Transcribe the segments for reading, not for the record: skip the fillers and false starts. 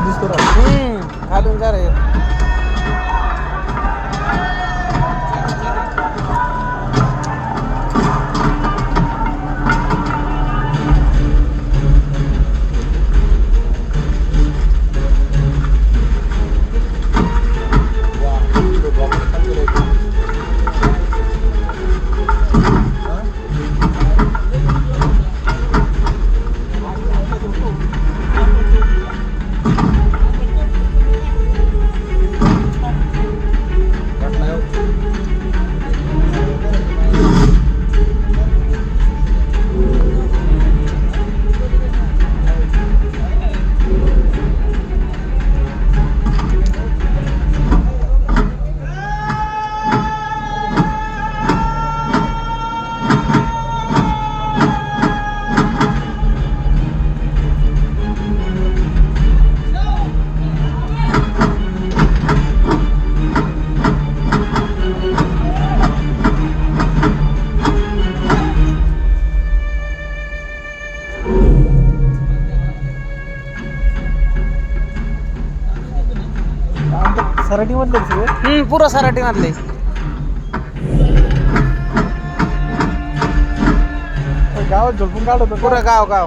दिसतो खालून जा रे. सराटी मधले सगळे पुरं सराटी मधले. गावात झोपून काढतो पुरं गाव गाव.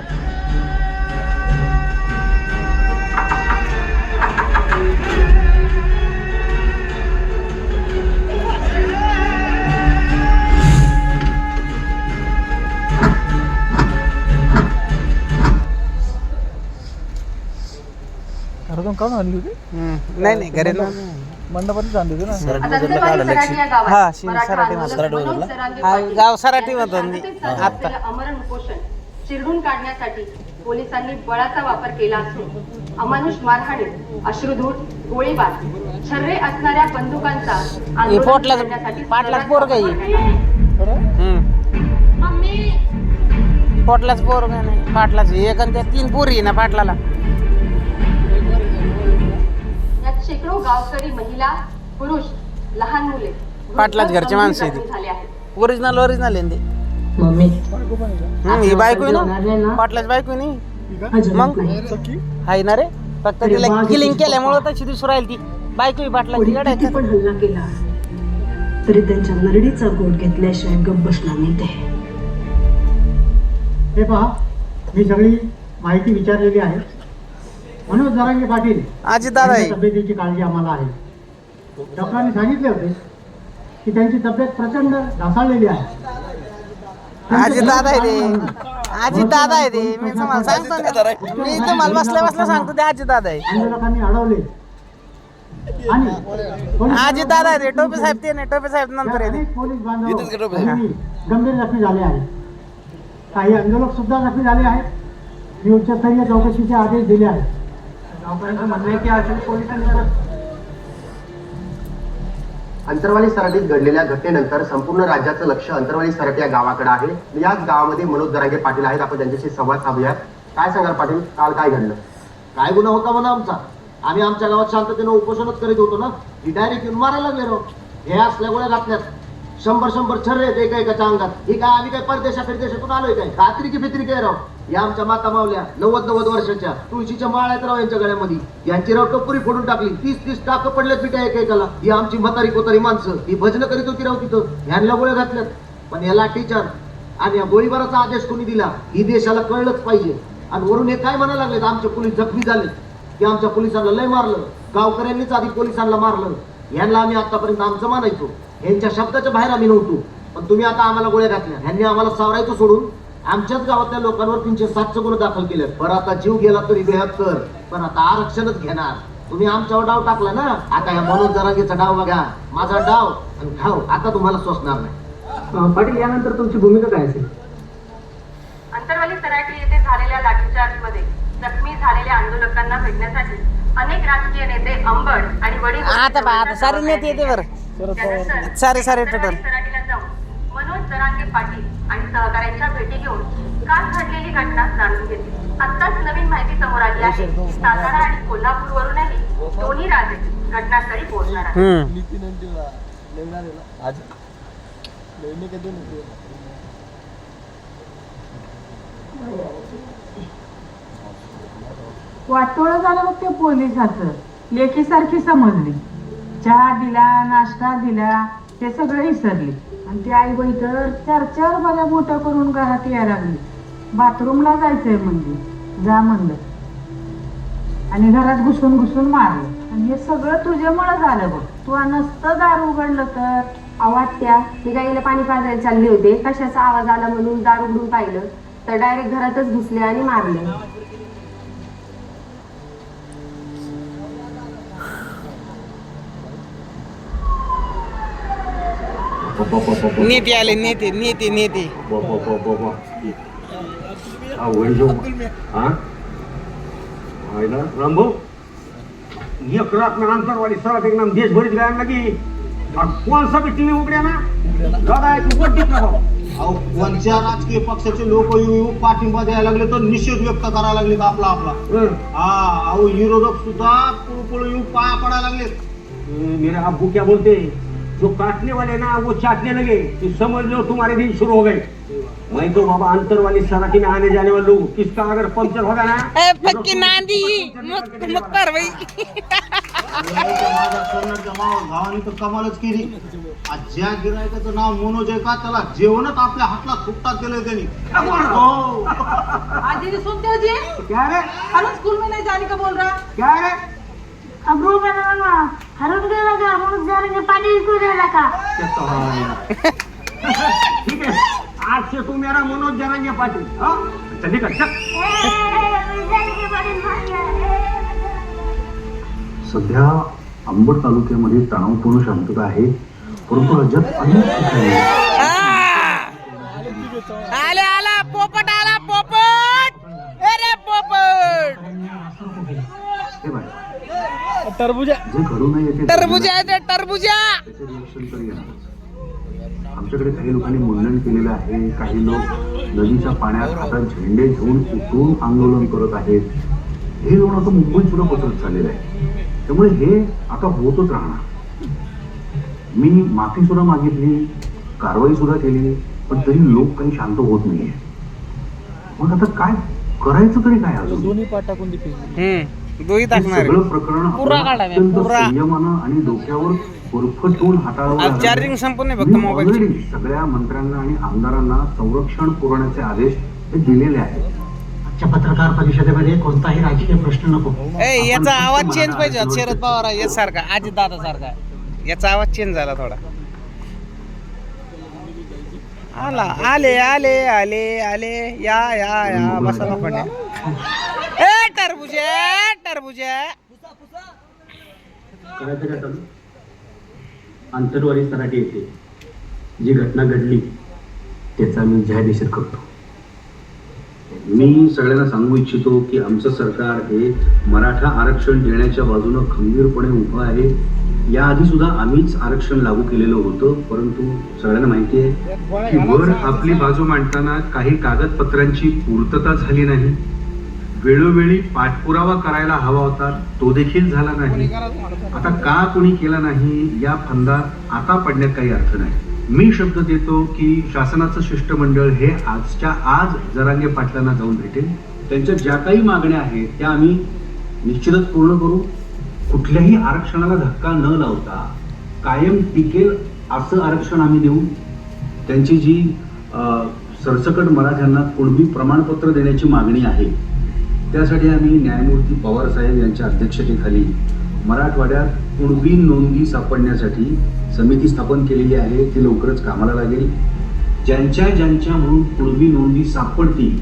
घरातून काढून आणली होती नाही नाही घरी मंडपातच आणली होती ना. हा सराटी गाव सराटी मधून आता अमरण उपोषण चिरडून काढण्यासाठी पोलिसांनी बळाचा वापर केला असून अमानुष मारहाणी, अश्रुधूर, गोळीबार, छर्रे असणाऱ्या बंदुकांचा पाटलाच पोरग पोटलाच पोरग नाही पाटलाच एक आणि त्या 3 पोरी ना पाटलाला. यात शेकडो गावकरी, महिला, पुरुष, लहान मुले पाटलाच घरचे माणसं झाले आहेत. ओरिजिनल आहे ते. ही बायको आहे ना पाटलाच बायको आहे नाही मग आहे ना रे. फक्त तिला किलिंग केल्यामुळे तशी दिसू राहील ती बायको ही पाटलाची. किती पण हल्ला केला तरी त्यांच्या नरडीचा गोट घेतल्याशिवाय गप्प बसणार नाही ते. हे पहा, मी सगळी माहिती विचारलेली आहे. मनोज जरांगे पाटील आजी दादा आहे. तब्येतीची काळजी आम्हाला आहे. डॉक्टरांनी सांगितले होते की त्यांची तब्येत प्रचंड ढासळलेली आहे. आजी दादा आहे ते. आजी दादा आहे ते. मी तुम्हाला सांगतो ना, मी तुम्हाला बसल्या सांगतो ते आजी दादा आहे. आंदोलकांनी अडवले आणि आजी दादा आहे ते. टोपे साहेब ते नाही. टोपे साहेब नंतर आहे ते. अनेक पोलीस बांधव गंभीर जखमी झाले आहेत. काही आंदोलक सुद्धा जखमी झाले आहेत. मी उच्चस्तरीय चौकशीचे आदेश दिले आहेत. गावकऱ्यांचं म्हणणं आहे की अशोक पोलिसांनी अंतरवाली सराटीत घडलेल्या घटनेनंतर संपूर्ण राज्याचं लक्ष अंतरवाली सराटी या गावाकडे आहे. याच गावामध्ये मनोज जरांगे पाटील आहेत. आपण त्यांच्याशी संवाद साधूया. काय सांगाल पाटील, काल काय घडलं? काय गुन्हा होता म्हणा आमचा? आम्ही आमच्या गावात शांततेनं उपोषणच करीत होतो ना. ही डायरेक्ट येऊन मारायला लागले राव. हे असल्या गोळ्या घातल्यात. 100 छर्रे आहेत एकाच्या अंगात. ही काय आम्ही काय परदेशातून आलोय काय? कात्री की फित्री काय राव? या आमच्या माता मावल्या 90 वर्षाच्या तुळशीच्या माळ आहेत राव यांच्या गळ्यामध्ये. यांची राव टपुरी फोडून टाकली. 30 टाक पडल्यात बिटा एकाला. ही आमची म्हातारी कोतारी माणसं ही भजन करीत होती राव तिथं. ह्यांना गोळ्या घातल्यात. पण याला टीचर आणि या गोळीबाराचा आदेश कोणी दिला ही देशाला कळलंच पाहिजे. आणि वरून हे काय म्हणायला लागलेत, आमचे पोलीस जखमी झाले की आमच्या पोलिसांना लय मारलं, गावकऱ्यांनीच आधी पोलिसांना मारलं. यांना आम्ही आतापर्यंत आमचं मानायचो. यांच्या शब्दाच्या बाहेर आम्ही नव्हतो. पण तुम्ही आता आम्हाला गोळ्या घातल्या. ह्यांनी आम्हाला सावरायचं सोडून आमच्याच गावातल्या लोकांवर 307चे गुन्हे दाखल केले. बरं आता जीव गेला तरी बेहत्तर, पण आता आरक्षणच घेणार. तुम्ही आमच्यावर डाव टाकला ना. आता या मनोज जरांगेचा डाव बघा, माझा डाव आणि खाऊ. आता तुम्हाला सोसणार नाही. पाटील, यानंतर तुमची भूमिका काय असेल? अंतरवाली सराटी येथे झालेल्या लाठीचार्जमध्ये जखमी झालेल्या आंदोलकांना भेटण्यासाठी अनेक राजकीय नेते अंबड आणि वडी आता सारे नेते येते बरं. सारे टोटल सराटीला जाऊन मनोज जरांगे पाटील आणि सहकाऱ्यांच्या भेटी घेऊन काल घडलेली घटना जाणून घेतली. आत्ताच नवीन माहिती समोर आली आहे की सातारा आणि कोल्हापूर वरूनही दोन्ही राजे घटनास्थळी पोहोचणार आहेत. वाटोळं झालं बघ ते पोलिसाचं. लेकीसारखी समजली. चहा दिला, नाश्ता दिला, ते सगळं विसरली. आणि ती आई बाई तर 4-4 बऱ्या मोठं करून घरात यायला लागली. बाथरूमला जायचंय म्हणजे जा म्हणलं आणि घरात घुसून मारलं. आणि हे सगळं तुझ्यामुळं झालं बघ. तू नसतं दार उघडलं तर. आवाज मी गाईला पाणी पाजायला चालले होते, कशाचा आवाज आला म्हणून दार उघडून पाहिलं तर डायरेक्ट घरातच घुसले आणि मारले. नेते आले, नेते नेते नेते. रामभाऊ एक रात में आंतरवाली सड़क एकदम देश भरीत गायन लगी और कौन सा भी टीवी उगड्या ना दादा एक वड्डी करा. अहो कोणत्या राजकीय पक्षाचे लोक येऊन पाठिंबा द्यायला लागले तर निषेध व्यक्त करायला लागले आपला हा. अहो विरोधक सुद्धा पळपळ येऊन पाया पडायला लागले. मेरे अब्बू क्या बोलते, जो काटने वाले ना वो चाटने लगे, तो समझ लो तुम्हारे दिन शुरू हो गए. मैं तो बाबा अंतर वाली सड़क में आने जाने वाले लोग किसका अगर पंक्चर होगा ना पक्की नांदी मग कारवाई. गावाने तर कमालच केली. ज्या गिरायकाचं नाव मनोज आहे का त्याला जेवणच आपल्या हातला सुट्टा केलंय त्यांनी. आजी सुनते जी क्या रे अरे स्कूल में नहीं जाने का बोल रहा. क्या रे अब रो बनाना हरून गेला का म्हणून जरा पाणी विकू द्यायला का. ठीक है आज से तू मेरा मनोज जरांगे पाटिल. चल निकल चल. सध्या अंबड तालुक्यामध्ये तणावपूर्ण शांतता आहे, परंतु राज्यात अनेक ठिकाणी आले आला पोपट आला पोपट. अरे पोपट हे बाय, टरबूजा जे घडू नये ते टरबुजा आहे ते टरबुजा. त्याचे रिएक्शन तरी येणार. आमच्याकडे काही लोकांनी मुंडन केलेलं आहे. काही लोक नदीच्या पाण्यात हातात झेंडे घेऊन उतरून आंदोलन करत आहेत. हे लोक आता मुंबईत सुद्धा पसरत चाललेलं आहे. त्यामुळे हे आता होतच राहणार. मी माफी सुद्धा मागितली, कारवाई सुद्धा केली, पण तरी लोक काही शांत होत नाहीये. मग आता काय करायचं तरी काय अजून? दोन्ही पाठ टाकून दे. दोही टाकणार. सगळं प्रकरण पुरा काढा, अत्यंत पुरा. संयमानं आणि डोक्यावर बर्फ ठेवून हाताळावं चार्जिंग लागेल. संपून नाही फक्त मी मोबाईल. already सगळ्या मंत्र्यांना आणि आमदारांना संरक्षण पुरवण्याचे आदेश हे दिलेले आहेत. आजच्या पत्रकार परिषदेमध्ये कोणताही राजकीय प्रश्न नको. याचा आवाज चेंज पाहिजे. शरद पवार यासारखा अजित दादा सारखा याचा आवाज चेंज झाला थोडा. आला आले आले आले आले या या या बसा नको. ए टरबुजा टरबुजा. करायचं काय चालू? आंतरवाली सराटी येथे जी घटना घडली त्याचा मी जाहीर निषेध करतो. मी सगळ्यांना सांगू इच्छितो की आमचं सरकार हे मराठा आरक्षण देण्याच्या बाजूनं खंबीरपणे उभं आहे. याआधी सुद्धा आम्हीच आरक्षण लागू केलेलं होतं, परंतु सगळ्यांना माहिती आहे की वर आपली बाजू मांडताना काही कागदपत्रांची पूर्तता झाली नाही. वेळोवेळी पाठपुरावा करायला हवा होता, तो देखील झाला नाही. आता का कोणी केला नाही या फंदात आता पडण्यात काही अर्थ नाही. मी शब्द देतो की शासनाचं शिष्टमंडळ हे आजच्या आज जरांगे पाटलांना जाऊन भेटेल. त्यांच्या ज्या काही मागण्या आहेत त्या आम्ही निश्चितच पूर्ण करू. कुठल्याही आरक्षणाला धक्का न लावता कायम टिकेल असं आरक्षण आम्ही देऊ. त्यांची जी सरसकट मराठ्यांना कुणबी प्रमाणपत्र देण्याची मागणी आहे त्यासाठी आम्ही न्यायमूर्ती पवार साहेब यांच्या अध्यक्षतेखाली मराठवाड्यात कुणबी नोंदी सापडण्यासाठी समिती स्थापन केलेली आहे. ती लवकरच कामाला लागेल. ज्यांच्या म्हणून कुणबी नोंदी सापडतील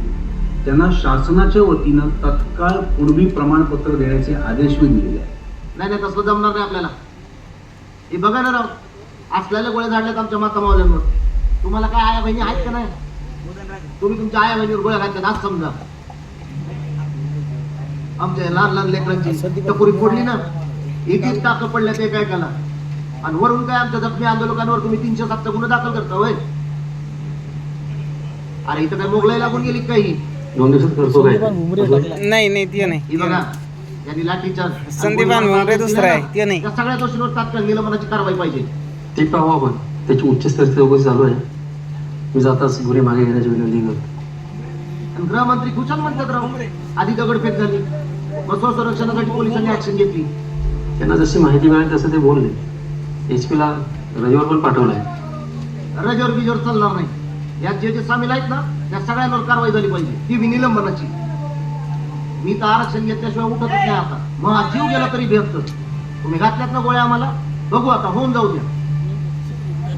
त्यांना शासनाच्या वतीनं तत्काळ कुणबी प्रमाणपत्र देण्याचे आदेश मी दिलेले आहेत. नाही तसलं जमणार नाही आपल्याला. हे बघा ना राव, असलेल्या गोळ्या झाडल्यात आमच्या माता मावल्यांवर. तुम्हाला काय आया बहिणी आहेत का नाही? तुम्ही तुमच्या आया बहिणीवर गोळ्या घालतात आज समजा. आमच्या लहान लहान लेकरांची टपोरी फोडली ना, एक टाकं पडल्या ते काय काला. आणि वरून काय आमच्या जखमी आंदोलकांवर तुम्ही 307चा गुन्हा दाखल करता होय? अरे इथं काय मोगलाई लागून गेली काही? 2 दिवसात करतो काय? नाही नाही ते नाही. ही बघा यांनी लाठीचार्ज संदीपान भुमरे दुसरा आहे ते नाही. त्या सगळ्या दोषींवर तात्काळ निलंबनाची कारवाई पाहिजे. ते पाहू आपण. त्याची उच्चस्तरीय चौकशी चालू आहे. मी जाताच गुन्हे मागे घेण्याची विनंती करतो. आणि गृहमंत्री खुशाल म्हणतात राव आधी दगडफेक झाली. मग संरक्षणासाठी पोलिसांनी ऍक्शन घेतली. त्यांना जशी माहिती मिळाली तसं ते बोलले. HP ला रजेवर पण पाठवलंय. रजेवर बिजेवर चालणार नाही. यात जे सामील आहेत ना त्या सगळ्यांवर कारवाई झाली पाहिजे, ती बी निलंबनाची. मी तर आरक्षण घेतल्याशिवाय उठतच नाही आता. मग आज जीव गेला तरी भेटत. तुम्ही घातल्यात ना गोळ्या आम्हाला, बघू आता, होऊन जाऊ द्या.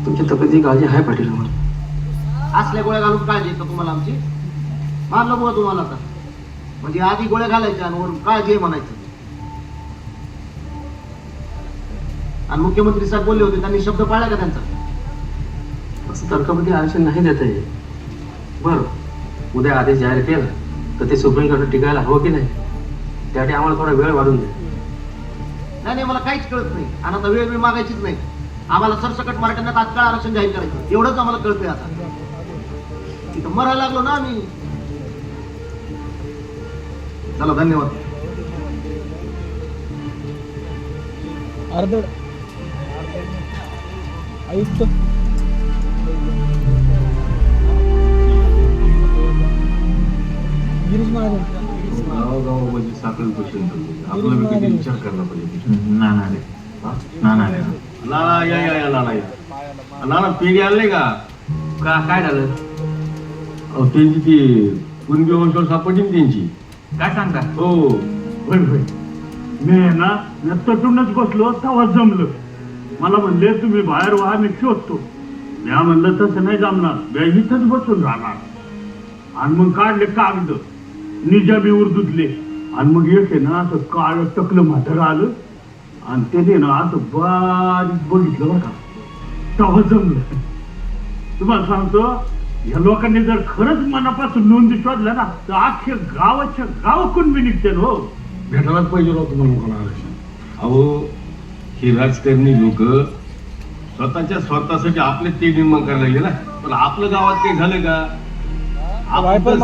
तुमच्या तब्येतीची काळजी आहे पाटील आम्हाला. असल्या गोळ्या घालून काळजी येतं तुम्हाला आमची? मारलं बुवा तुम्हाला आता. म्हणजे आधी गोळ्या घालायच्या आणि वरून काळजी आहे म्हणायचं. आणि मुख्यमंत्री साहेब बोलले होते, त्यांनी शब्द पाळला का त्यांचा? असं तर्कबद्धी आरक्षण नाही देता येईल. बरं, उद्या आदेश जाहीर केला तर ते सुप्रीम कोर्टात टिकायला हवं की नाही, त्यासाठी आम्हाला थोडा वेळ वाढून द्या. नाही मला काहीच कळत नाही. आणि आता वेळ मागायचीच नाही. आम्हाला सरसकट मराठ्यांना तात्काळ आरक्षण जाहीर करायचं, एवढंच आम्हाला कळतंय. आता तिथं मरायला लागलो ना आम्ही. चला, धन्यवाद. अर्धड आयुक्त गिरीश महाराज गावोगावामध्ये साखळी क्वेश्चन आपल्याला बी किती विचार करायला पाहिजे. नाना पेढी आणले का? काय झालं? त्यांची ती कुणबी वंशावर सापडली ना त्यांची. काय सांगता? हो होय होय, मी ना तटूनच बसलो तेव्हा जमलं. मला म्हणले तुम्ही बाहेर व्हा, मी शोधतो. मी म्हणलं तसं नाही जमणार, मी इथंच बसून राहणार. आणि मग काढले कागद, निजामी उर्दूतले. आणि मग एक आहे ना असं काळ टकलं म्हातारं आलं आणि त्याने ना असं बारीक बघितलं बरं का, तेव्हा जमलं. तुम्हाला सांगतो, या लोकांनी जर खरंच मनापासून नोंदी शोधल्या ना तर अख्ख्या गावाच्या गावाकडून मी निघते. हो, भेटायलाच पाहिजे राहतो तुम्हाला कोणा आरक्षण. अहो, ही राजकारणी लोक स्वतःसाठी आपले ते निर्माण करायला लागले ना. पण आपलं गावात काही झालं का? आपण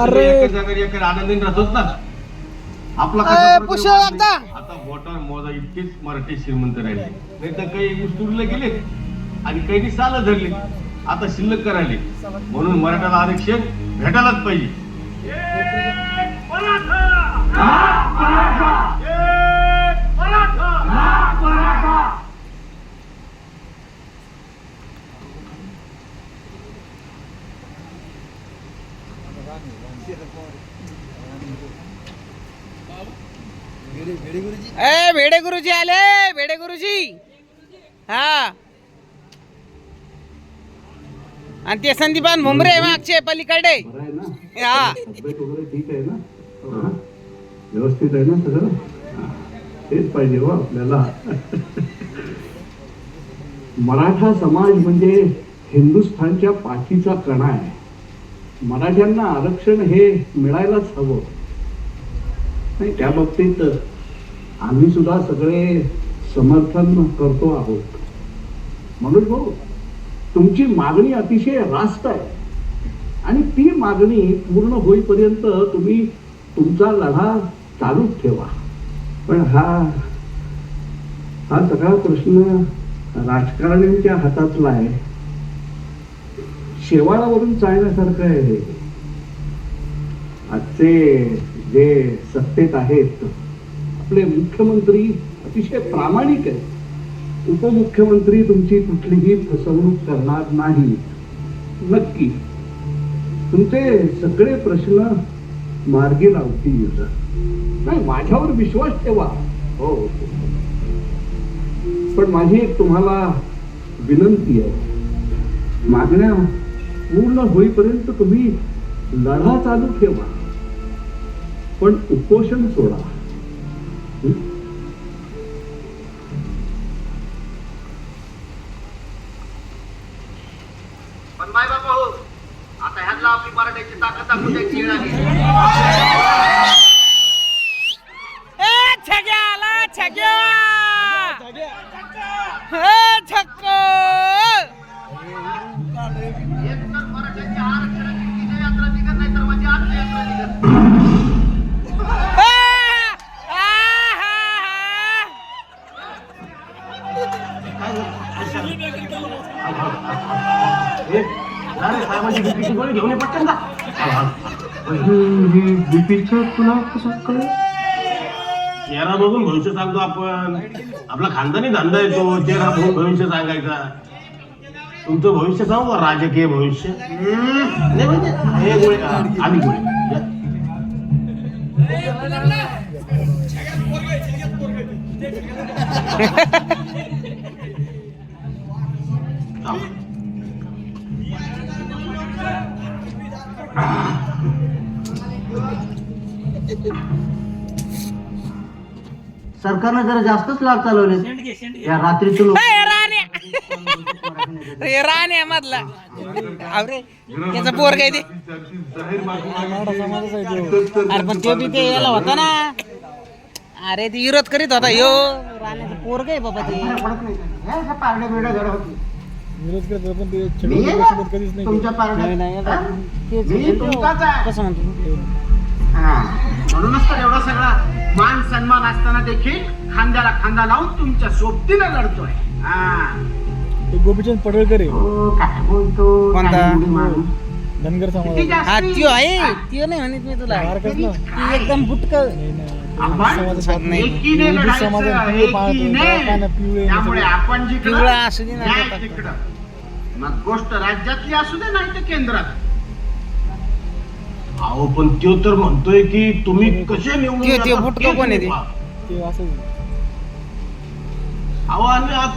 आनंदी राहतोच ना. आपला आता वोटर मोजा इतकेच मराठी श्रीमंत राहिले, नाही तर काही उस्तुरीला गेले आणि काही साल धरले. आता शिल्लक करायले, म्हणून मराठ्याला आरक्षण भेटायलाच पाहिजे. भेडे गुरुजी आले. भेडे गुरुजी, हा. आणि ते संदीपान भुमरे मागचे पलीकडे. हा, ठीक आहे ना? व्यवस्थित आहे ना सगळं? तेच पाहिजे हो आपल्याला. मराठा समाज म्हणजे हिंदुस्थानच्या पाठीचा कणा आहे. मराठ्यांना आरक्षण हे मिळायलाच हवं. नाही, त्या बाबतीत आम्ही सुद्धा सगळे समर्थन करतो आहोत. मनोज भाऊ, तुमची मागणी अतिशय रास्त आहे आणि ती मागणी पूर्ण होईपर्यंत तुम्ही तुमचा लढा चालूच ठेवा. पण हा सगळा प्रश्न राजकारण्यांच्या हातातला आहे. शेवाळावरून चालण्यासारखं आहे. आजचे जे सत्तेत आहेत आपले मुख्यमंत्री अतिशय प्रामाणिक आहेत. उपमुख्यमंत्री तुमची कुठलीही फसवणूक करणार नाही. नक्की तुमचे सगळे प्रश्न मार्गी लावतील. नाही, माझ्यावर विश्वास ठेवा. हो, पण माझी एक तुम्हाला विनंती आहे. मागण्या पूर्ण होईपर्यंत तुम्ही लढा चालू ठेवा, पण उपोषण सोडा. पण माय बाबा हो, आता ह्यांना आपली मराठ्याची ताकद दाखवून द्यायची वेळ आली. एकतर मराठ्यांच्या आरक्षणाची विजय यात्रा निघत नाही तर माझी आजची यात्रा निघत. गोळी घेऊन पटकन जा. बीपीचं तुला कसं कळेल? चेहरा बघून भविष्य सांगतो आपण. आपला खानदानी धंदा येतो चेहरा बघून भविष्य सांगायचा. तुमचं भविष्य सांगू का? राजकीय भविष्य. नाही म्हणजे हे गोळे आम्ही गोळे सरकारने जरा जास्तच लाभ चालवले या रात्रीतून. राण्या मधला अरे त्याचा पोर काय ते. अरे पण ते बी ते याला होता ना. अरे ते विरोध करीत होता यो. राण्याचा पोर काय बाबा ते. विरोध करत होता, पण ते छगन कधीच नाही तुमच्या कसं म्हणतो म्हणूनच तर एवढा सगळा मान सन्मान असताना देखील खांद्याला खांदा लावून तुमच्या सोबतीनं लढतोय. गोपीचंद पडळकर आहे. काय बोलतो धनगर समाज. हा त्यो आहे. त्यो नाही म्हणत मी तुला. ती एकदम बुटक त्यामुळे आपण पिवळा असू दे ना. मग गोष्ट राज्यातली असू दे नाही तर केंद्रात. अहो पण तो तर म्हणतोय की तुम्ही कसे निवडून ते बुटकं कोण आहे ते? ते असं अहो आणि आज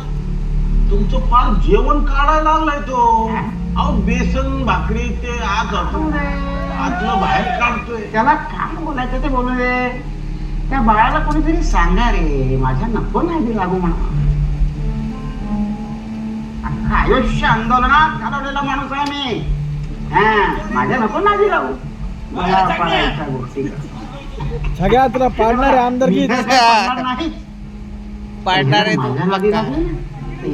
तुमचं फार जेवण काढायला लागलाय तो. अहो बेसन भाकरी ते आज आतलं बाहेर काढतोय. त्याला काय बोलायचं ते बोलू दे. त्या बाळाला कोणीतरी सांगा रे माझ्या नको नाही लागू म्हणा. आयुष्य आंदोलनात घालवलेला माणूस आहे मी. माझ्या नको नादी लागू. सगळ्या तुला पाडणारे आमदारकी पाडणार आहे.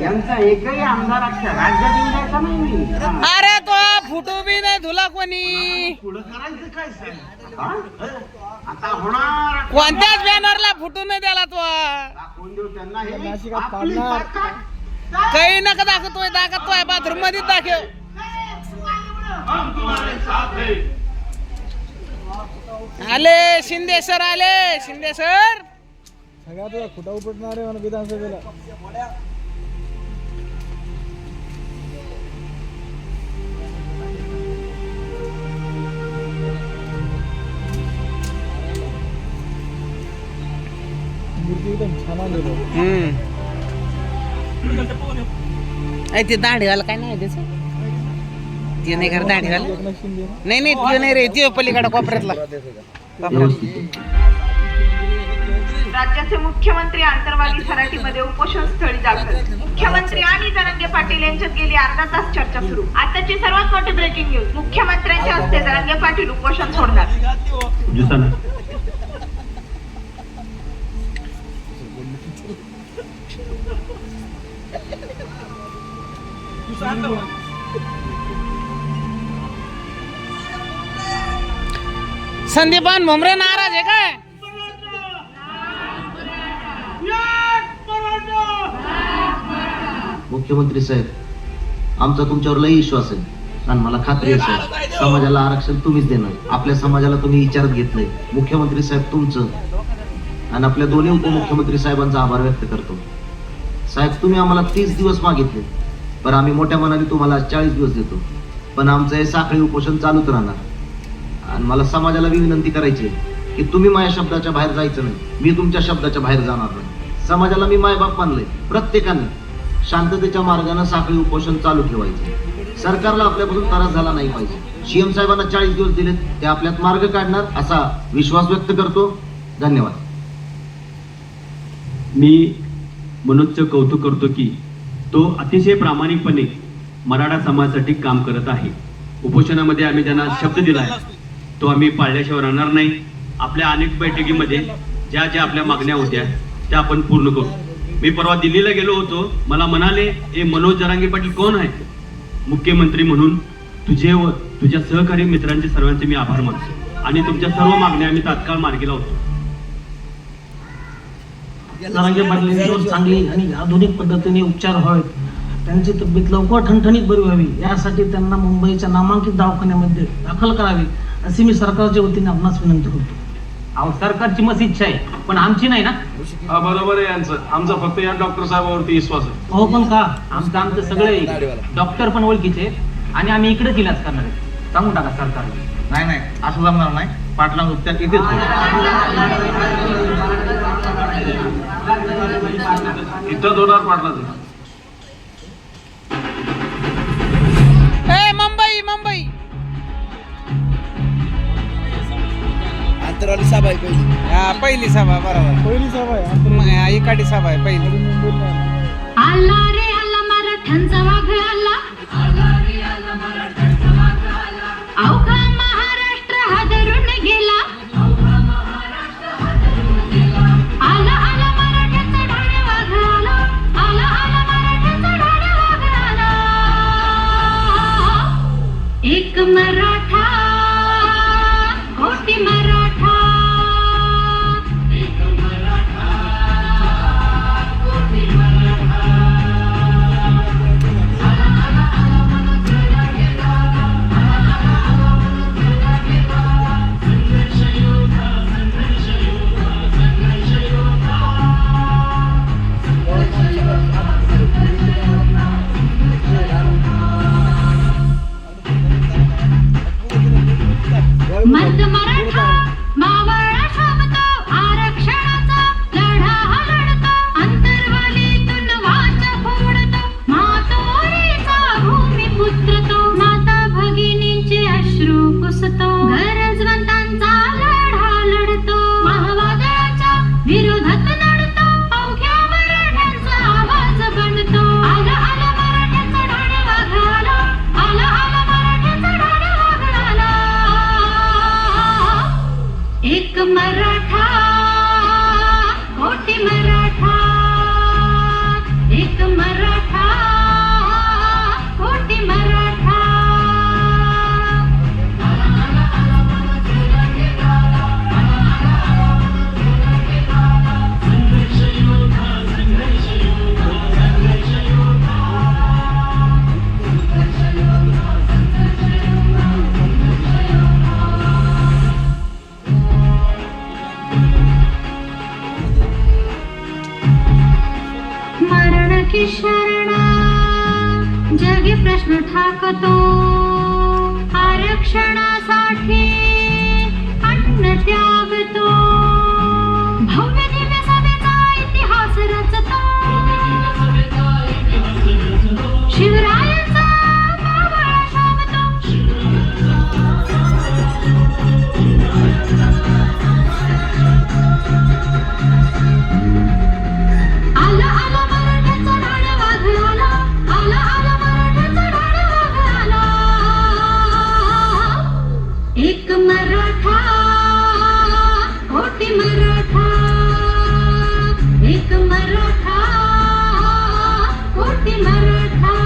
यांचा एकही आमदार अख्ख्या राज्यात येऊन जायचा नाही मी. अरे तो फुटू बी नाही तुला कोणी. पुढं करायचं काय साहेब? आता होणार कोणत्याच बॅनरला फुटू नाही द्याला तो. कोण देऊ त्यांना हे नाशिकात आपली पाडणार. ताकद. काही नका दाखवतोय बाथरूम मध्ये दाखव. आले शिंदे सर आले. शिंदे सर सगळ्या तुला खुटा उपटणार आहे म्हणून विधानसभेला. मूर्ती एकदम छान आलेलं. ते दाढी घाल काय नाही त्याच. ते नाही कर दाढी घाल. नाही नाही ते नाही रे. ते पलीकडे कोपऱ्यातला. राज्याचे मुख्यमंत्री आंतरवाली सराटीमध्ये उपोषण स्थळी दाखल. मुख्यमंत्री आणि जरांगे पाटील यांच्यात गेली अर्धा तास चर्चा सुरू. आताची सर्वात मोठी ब्रेकिंग न्यूज. मुख्यमंत्र्यांच्या हस्ते जरांगे पाटील उपोषण सोडणार. संदीपान भुमरे नाराज आहे काय? मुख्यमंत्री साहेब आमचा तुमच्यावर लई विश्वास आहे आणि मला खात्री आहे साहेब समाजाला आरक्षण तुम्हीच देणार. आपल्या समाजाला तुम्ही विचारात घेतलंय. मुख्यमंत्री साहेब तुमचं आणि आपल्या दोन्ही उपमुख्यमंत्री साहेबांचा आभार व्यक्त करतो. साहेब तुम्ही आम्हाला 30 दिवस मागितले, पण आम्ही मोठ्या मनाने तुम्हाला 40 दिवस देतो. पण आमचं हे साखळी उपोषण चालूच राहणार. आणि मला समाजाला विनंती करायची आहे की तुम्ही माझ्या शब्दाच्या बाहेर जायचं नाही. मी तुमच्या शब्दाच्या बाहेर जाणार नाही. समाजाला मी मायबाप मानलंय. प्रत्येकाने शांततेच्या मार्गाने साखळी उपोषण चालू ठेवायचं. सरकारला आपल्यापासून त्रास झाला नाही पाहिजे. सीएम साहेबांना 40 दिवस दिलेत, ते आपल्यात मार्ग काढणार असा विश्वास व्यक्त करतो. धन्यवाद. मी मनोजचं कौतुक करतो की तो अतिशय प्रामाणिकपणे मराठा समाजासाठी काम करत आहे. उपोषणामध्ये आम्ही त्यांना शब्द दिला आहे, तो आम्ही पाळल्याशिवाय राहणार नाही. आपल्या अनेक बैठकीमध्ये ज्या ज्या आपल्या मागण्या होत्या त्या आपण पूर्ण करू. मी परवा दिल्लीला गेलो होतो. मला म्हणाले, हे मनोज जरांगे पाटील कोण आहे? मुख्यमंत्री म्हणून तुझे व तुझ्या सहकारी मित्रांचे सर्वांचे मी आभार मानतो आणि तुमच्या सर्व मागण्या आम्ही तात्काळ मार्गी लावतो. जरांगे पाटलांच्यावर चांगली आणि आधुनिक पद्धतीने उपचार व्हावेत, त्यांची तब्येत लवकर ठणठणीत बरी व्हावी यासाठी त्यांना मुंबईच्या नामांकित दवाखान्यामध्ये दाखल करावे अशी मी सरकारच्या वतीने आपणास विनंती करतो. अहो सरकारची मस्त इच्छा आहे पण आमची नाही ना. बरोबर आहे यांचं. आमचा फक्त या डॉक्टर साहेबावरती विश्वास आहे. हो पण का आमचं सगळे डॉक्टर पण ओळखीचे आणि आम्ही इकडेच इलाज करणार आहे. सांगून टाका सरकारला. नाही नाही असं जमणार नाही. पाटलांचा उपचार इथेच होईल. इथं होणार पाटला. मुंबई मुंबई आंतरवाली सभा आहे पहिली सभा. बरोबर पहिली सभा आहे. एकाठी सभा आहे पहिली. आला रे आला मराठ्यांचा वाघ आला, अवघा महाराष्ट्र हादरून गेला. आला आला मराठ्यांचा ढाळ वाघ आला, आला आला मराठ्यांचा ढाळ वाघ आला. एक मराठा कोटी मराठा, एक मराठा कोटी मराठा. मर्द मराठा मावळा शोभतो, आरक्षणाचा लढा हा लढतो. अंतरवालीतून वाचा फोडतो, मातोरीचा भूमिपुत्र तो. माता भगिनींचे अश्रू पुसतो, गरजवंतांचा लढा लढतो. महावादळाच्या विरोधात लढतो, अवघ्या मराठ्यांचा आवाज बनतो. आला आला मराठ्यांचा ढाळ वाघ आला, आला आला मराठ्यांचा ढाळ वाघ आला. एक मराठा कोटी मराठा, एक मराठा कोटी मराठा. मरण की शरणा जगी प्रश्न ठाकतो, आरक्षणासाठी अन्न त्यागतो. भव्य दिव्य सभेचा इतिहास रचतो, शिवरायांचा मावळा शोभतो. आला आला मराठ्यांचा ढाळ वाघ आला, आला आला मराठ्यांचा ढाळ वाघ आला. एक मराठा कोटी मराठा, एक मराठा कोटी मराठा.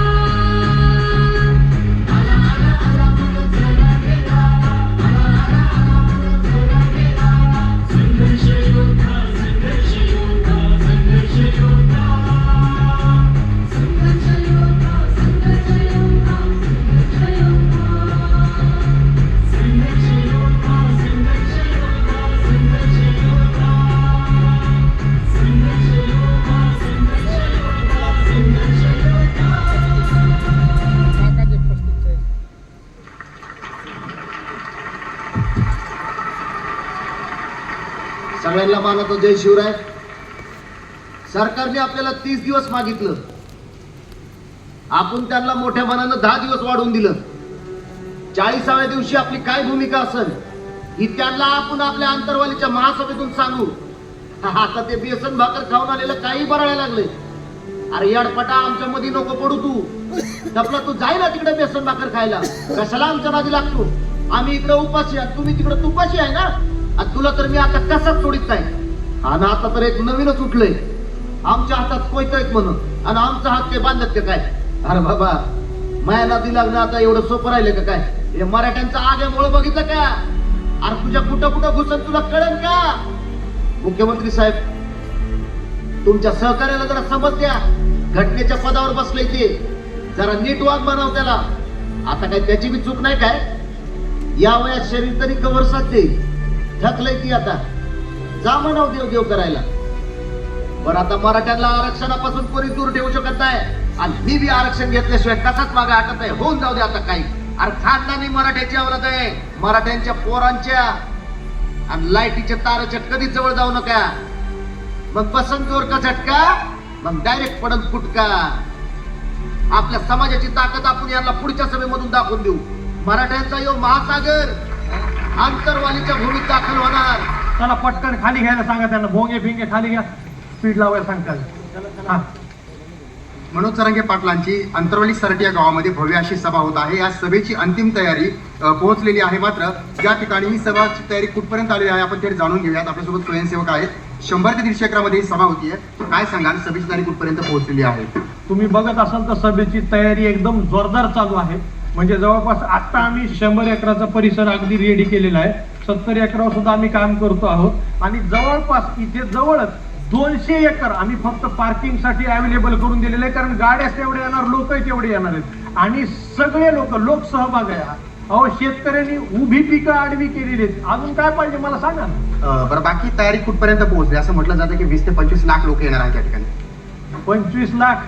सगळ्यांना मानतो जय शिवराय. सरकारने आपल्याला 30 दिवस मागितलं, आपण त्यांना मोठ्या मनानं 10 दिवस वाढवून दिलं. 40व्या दिवशी आपली काय भूमिका असेल ही त्यांना आपण आपल्या आंतरवालीच्या महासभेतून सांगू. आता ते बेसन भाकर खाऊन आलेलं काही बरायला लागले. अरे याडपटा आमच्या मध्ये नको पडू तू. तपला तू जाय ना तिकडे बेसन भाकर खायला. कशाला आमच्या नादी लागतो? आम्ही इकडे उपाशी आहे, तुम्ही तिकडे तुपाशी आहे ना. आणि तुला तर मी आता कसाच सोडित नाही. आणि आता तर एक नवीनच उठलंय, आमच्या हातात कोयत म्हणून, आणि आमचा हात ते बांधत का काय? अरे बाबा माया नादी लागणं आता एवढं सोपं राहिलं का काय? हे मराठ्यांचा आग्यामुळे बघितलं का? अरे तुझ्या कुठं कुठं घुसन तुला कळेल का? मुख्यमंत्री साहेब तुमच्या सहकार्याला जरा समज द्या. घटनेच्या पदावर बसले ते, जरा नीट वाद बनाव त्याला. आता काय त्याची बी चूक नाही काय? या वयात शरीर तरी कवर साथ देईल. थकलंय ती आता. जा म्हणाव देव देव करायला. बरं आता मराठ्यांना आरक्षणापासून कोणी दूर ठेवू शकत नाही आणि मी बी आरक्षण घेतल्याशिवाय कसाच मागे हटत आहे. होऊन जाऊ दे आता काही. अरे खानदानी मराठ्याची आवडत आहे, मराठ्यांच्या पोरांच्या. आणि लाईटीच्या ताराच्या कधीच जवळ जाऊ नका. मग पसंत जोर का झटका, मग डायरेक्ट पडन फुटका. आपल्या समाजाची ताकद आपण यांना पुढच्या सभेमधून दाखवून देऊ. मराठ्यांचा यो महासागर आंतरवालीच्या भूमीत दाखल होणार. त्याला पटकन खाली घ्यायला सांगा, त्यांना भोंगे फिंगे खाली घ्या, स्पीड लावायला सांगतात. मनोज जरांगे पाटलांची अंतरवली सरटी या गावामध्ये भव्य अशी सभा होत आहे. या सभेची अंतिम तयारी पोहोचलेली आहे. मात्र या ठिकाणी ही सभाची तयारी कुठपर्यंत आलेली आहे आपण थेट जाणून घेऊयात. आपल्यासोबत स्वयंसेवक आहेत. 100 ते 150 एकरामध्ये ही सभा होतीये. काय सांगाल, सभेची तयारी कुठपर्यंत पोहोचलेली आहे? तुम्ही बघत असाल तर सभेची तयारी एकदम जोरदार चालू आहे. म्हणजे जवळपास आता आम्ही 100 एकराचा परिसर अगदी रेडी केलेला आहे. 70 एकरावर सुद्धा आम्ही काम करतो आहोत आणि जवळपास इथे जवळच 200 एकर आम्ही फक्त पार्किंग साठी अवेलेबल करून दिलेले आहे. कारण गाड्या तेवढे येणार, लोकही तेवढे येणार आहेत आणि सगळे लोक सहभाग आहे. अहो, शेतकऱ्यांनी उभी पिकं आडवी केलेली आहेत. अजून काय पाहिजे मला सांगा ना. बरं, बाकी तयारी कुठपर्यंत पोहोचली? असं म्हटलं जातं की 20 ते 25 लाख लोक येणार आहेत त्या ठिकाणी. 25 लाख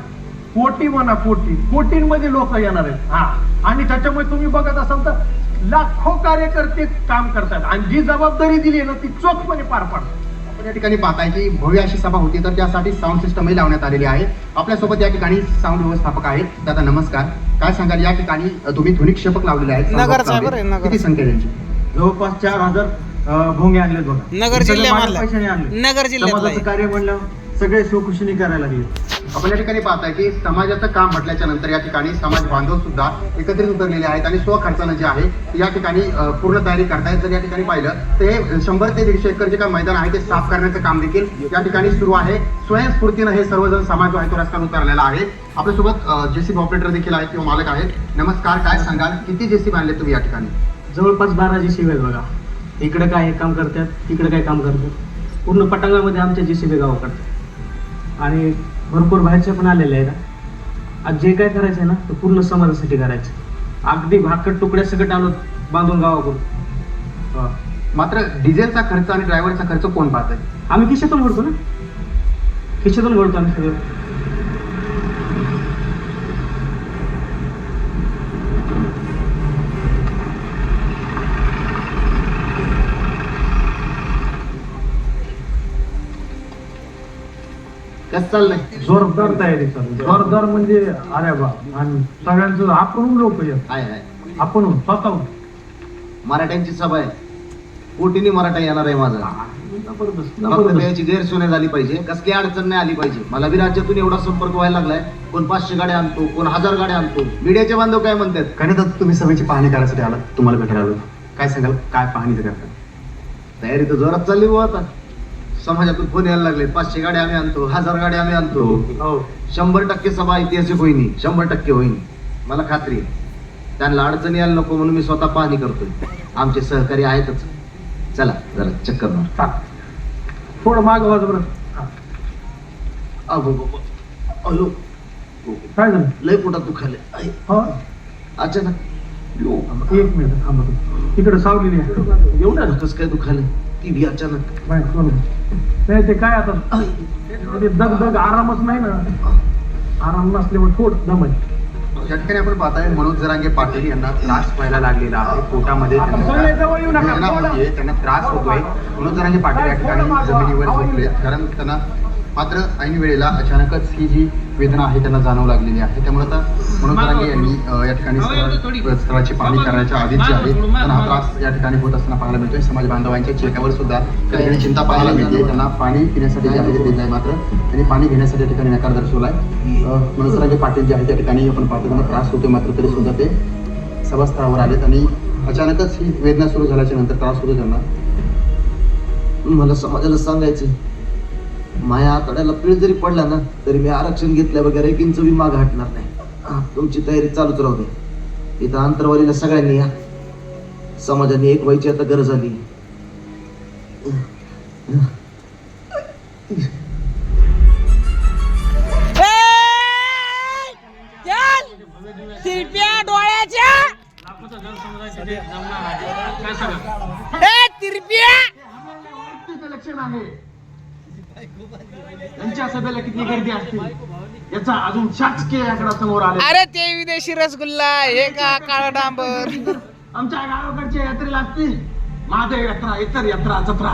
कोटी म्हणा, कोटींमध्ये लोक येणार आहेत. हा, आणि त्याच्यामुळे तुम्ही बघत असाल तर लाखो कार्यकर्ते काम करतात आणि जी जबाबदारी दिली आहे ना ती चोखपणे पार पाडतात. आपण या ठिकाणी पाहताय की भव्य अशी सभा होती, तर त्यासाठी साऊंड सिस्टमही लावण्यात आलेली आहे. आपल्यासोबत या ठिकाणी साऊंड व्यवस्थापक आहेत. दादा नमस्कार. काय सांगाल, या ठिकाणी तुम्ही ध्वनिक्षेपक लावलेले आहेत, किती संख्या त्यांची? जवळपास 4000 भोंगे आणले बघा. नगर जिल्ह्यामधला. पैशाने आणले. नगर जिल्ह्यातला समाजाचं कार्य म्हणलं सगळे स्वखुशीने करायला लागले. आपण या ठिकाणी पाहताय की समाजाचं काम म्हटल्याच्या नंतर या ठिकाणी समाज बांधव सुद्धा एकत्रित उतरलेले आहेत आणि स्वखर्चानं जे आहे ते या ठिकाणी पूर्ण तयारी करतायत. जर या ठिकाणी पाहिलं तर हे 100 ते 150 एकर जे काय मैदान आहे ते साफ करण्याचं काम देखील या ठिकाणी सुरू आहे. स्वयंस्फूर्तीनं हे सर्वजण समाज जो आहे तो रस्त्यावर उतरलेला आहे. आपल्यासोबत जेसीबी ऑपरेटर देखील आहेत किंवा मालक आहेत. नमस्कार. काय सांगाल, किती जेसीबी आणले तुम्ही या ठिकाणी? जवळपास 12 जेसीबी आहेत बघा. इकडे काय काम करतात, तिकडे काय काम करतात. पूर्ण पटांगामध्ये आमच्या जेसीबी गाव करतात आणि भरपूर बाहेरचे पण आलेले आहेत. आज जे काय करायचं आहे ना ते पूर्ण समाजासाठी करायचं. अगदी भाकड तुकड्या सगळं आलो बांधून गावाकडून. मात्र डिझेलचा खर्च आणि ड्रायव्हरचा खर्च कोण पाहत आहे? आम्ही खिशातून भरतो ना, खिशातून भरतो आम्ही सगळं. कसं चाललंय? जोरदार तयारी चालू, जोरदार म्हणजे अरे बा. आणि सगळ्यांचं आपण लोक येत आहे आपण स्वतःहून. मराठ्यांची सभा आहे, कोटीनी मराठा येणार आहे माझा. फक्त त्याची गैरसोय झाली पाहिजे, कसली अडचण नाही आली पाहिजे. मला बी राज्यातून एवढा संपर्क व्हायला लागलाय. कोण 500 गाड्या आणतो, कोण 1000 गाड्या आणतो. मीडियाचे बांधव काय म्हणतात? कारण तुम्ही सभेची पाहणी करायसाठी आलात, तुम्हाला भेटायला आलो. काय सांगाल, काय पाहणी करतात? तयारी तर जोरात चालली बुवा आता. समाजातून फोन यायला लागले, 500 गाड्या आम्ही आणतो, 1000 गाड्या आम्ही आणतो. 100% सभा ऐतिहासिक होईनी, 100% होईनी, मला खात्री आहे. त्यांना अडचणी यायला नको म्हणून मी स्वतः पाहणी करतोय. आमचे सहकारी आहेतच. चला जरा चक्कर मार. थोडं माग वाज बरं. अयो काय झालं? लय पोटात दुखायले. अचानक. एक मिनिट थांबा, इकडे सावलेली आहे. एवढं कसं काय दुखायले? ती बी अचानक. नाही ते काय आता दग आरामच नाही ना. आराम नसल्यामुळे थोडं दम आहे. या ठिकाणी आपण पाहताय मनोज जरांगे पाटील यांना त्रास व्हायला लागलेला आहे. पोटामध्ये वेदना होतीये, त्यांना त्रास होतोय. मनोज जरांगे पाटील या ठिकाणी जमिनीवर झोपले, कारण त्यांना मात्र ऐन वेळेला अचानकच ही जी वेदना आहे त्यांना जाणवू लागलेली आहे. त्यामुळे आता मनोज जरांगे यांनी या ठिकाणी स्थळाची पाहणी करण्याच्या आधीच जे आहे त्यांना हा त्रास या ठिकाणी होत असताना पाहायला मिळतोय. समाज बांधवांच्या चेहऱ्यावर सुद्धा त्या ठिकाणी चिंता पाहायला मिळते. त्यांना पाणी पिण्यासाठी जे आहे ते देत आहे, मात्र त्यांनी पाणी घेण्यासाठी या ठिकाणी नकार दर्शवलाय. मनोज जरांगे पाटील जे आहे त्या ठिकाणी आपण पाहतो त्यांना त्रास होतो, मात्र तरी सुद्धा ते सभास्थळावर आलेत आणि अचानकच ही वेदना सुरू झाल्याच्या नंतर त्रास होतो त्यांना. मला समाजाला सांगायचं, माझ्या आतड्याला पीळ जरी पडला ना तरी मी आरक्षण घेतल्या वगैरे किंच बी माग हटणार नाही. तुमची तयारी चालूच राहू दे. इथं आंतरवालीला सगळ्यांनी या. समाजाने एक व्हायची आता गरज आली. तिरप्या डोळ्याच्या तिरप्या आरक्षण आहे. त्यांच्या सभेला किती गर्दी असते याचा अजून शासकीय आकडा समोर आला. अरे ते विदेशी रसगुल्ला हे का काळा डांबर. आमच्या गावाकडच्या यात्रेला असते महादेव यात्रा, इतर यात्रा, जत्रा.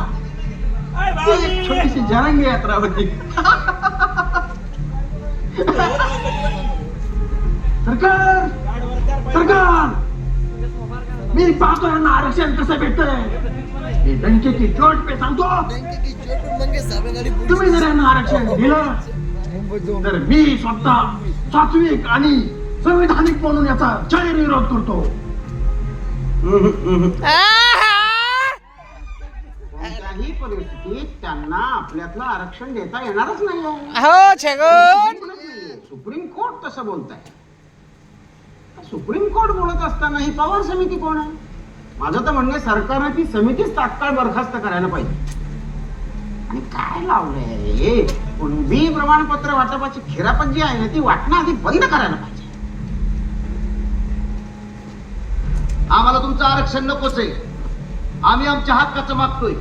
ती एक छोटीशी जरांगी यात्रा होती. सरकार सरकार मी पाहतो यांना आरक्षण कसं भेटतंय. डंकेची चोट पे सांगतो. तुम्ही जर यांना आरक्षण दिलं तर मी स्वतः सात्विक आणि संविधानिक म्हणून याचा जाहीर विरोध करतो. कोणत्याही परिस्थितीत त्यांना आपल्यातलं आरक्षण देता येणारच नाही. हो छगन. सुप्रीम कोर्ट तसं बोलत आहे. सुप्रीम कोर्ट बोलत असताना ही पवार समिती कोण आहे? माझं तर म्हणणं सरकारने ती समितीच तात्काळ बरखास्त करायला पाहिजे. आणि काय लावलंय हे कुणबी प्रमाणपत्र वाटपाची खेरापत जी आहे ना ती वाटणं आधी बंद करायला पाहिजे. आम्हाला तुमचं आरक्षण नकोच आहे. आम्ही आमच्या हक्काचं मागतोय.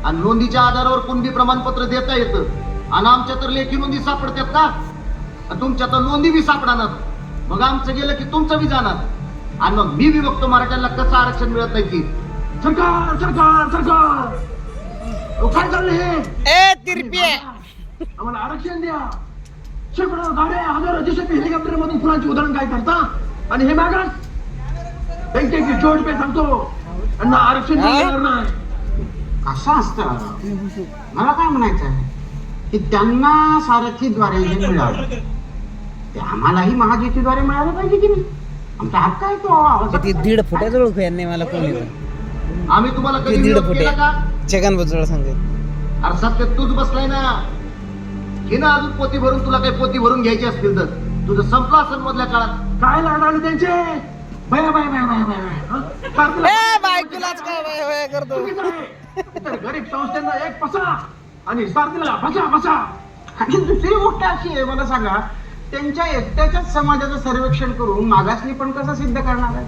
आणि नोंदीच्या आधारावर कुणबी प्रमाणपत्र देता येतं. आणि आमच्या तर लेखी नोंदी सापडतात का? तुमच्या तर नोंदी बी सापडणार. मग आमचं गेलं की तुमचं बी जाणार. आणि मग मी बी बघतो मराठ्यांना कसं आरक्षण मिळत नाही की. सरकार सरकार सरकार काय चाललं हे? ए तिरपी आम्हाला आरक्षण द्या. शेकडो गाड्या हजारो जेसीबी हेलिकॉप्टर मधून फुलांची उधळण काय करता आणि हे मागास बँकेची चोट पे सांगतो यांना आरक्षण देणार नाही. कसं असतं मला काय म्हणायचं आहे की त्यांना सारथीद्वारे हे मिळालं ते आम्हालाही महायुतीद्वारे मिळालं पाहिजे की नाही. आमचा हक्क आहे तो. ती 1.5 फुटाचं ओळख यांनी मला कोण येतं. आम्ही तुम्हाला कधी 1.5 विरोध फुटे केला का? छगन भुजबळ सांगत. अरे सत्य तूच बसलाय ना की ना अजून पोती भरून तुला काही पोती भरून घ्यायची असतील तर तुझं संपलं असेल मधल्या काळात. काय लागणार त्यांचे बाया बाया बाया बाया बाया ए बायकोलाच काय बाय बाय करतो. तर गरीब संस्थांना एक पसा आणि सारथीला बसा बसा. आणि दुसरी गोष्ट अशी आहे मला सांगा त्यांच्या एकट्याच्याच समाजाचं सर्वेक्षण करून मागासणी पण कसं सिद्ध करणार आहे?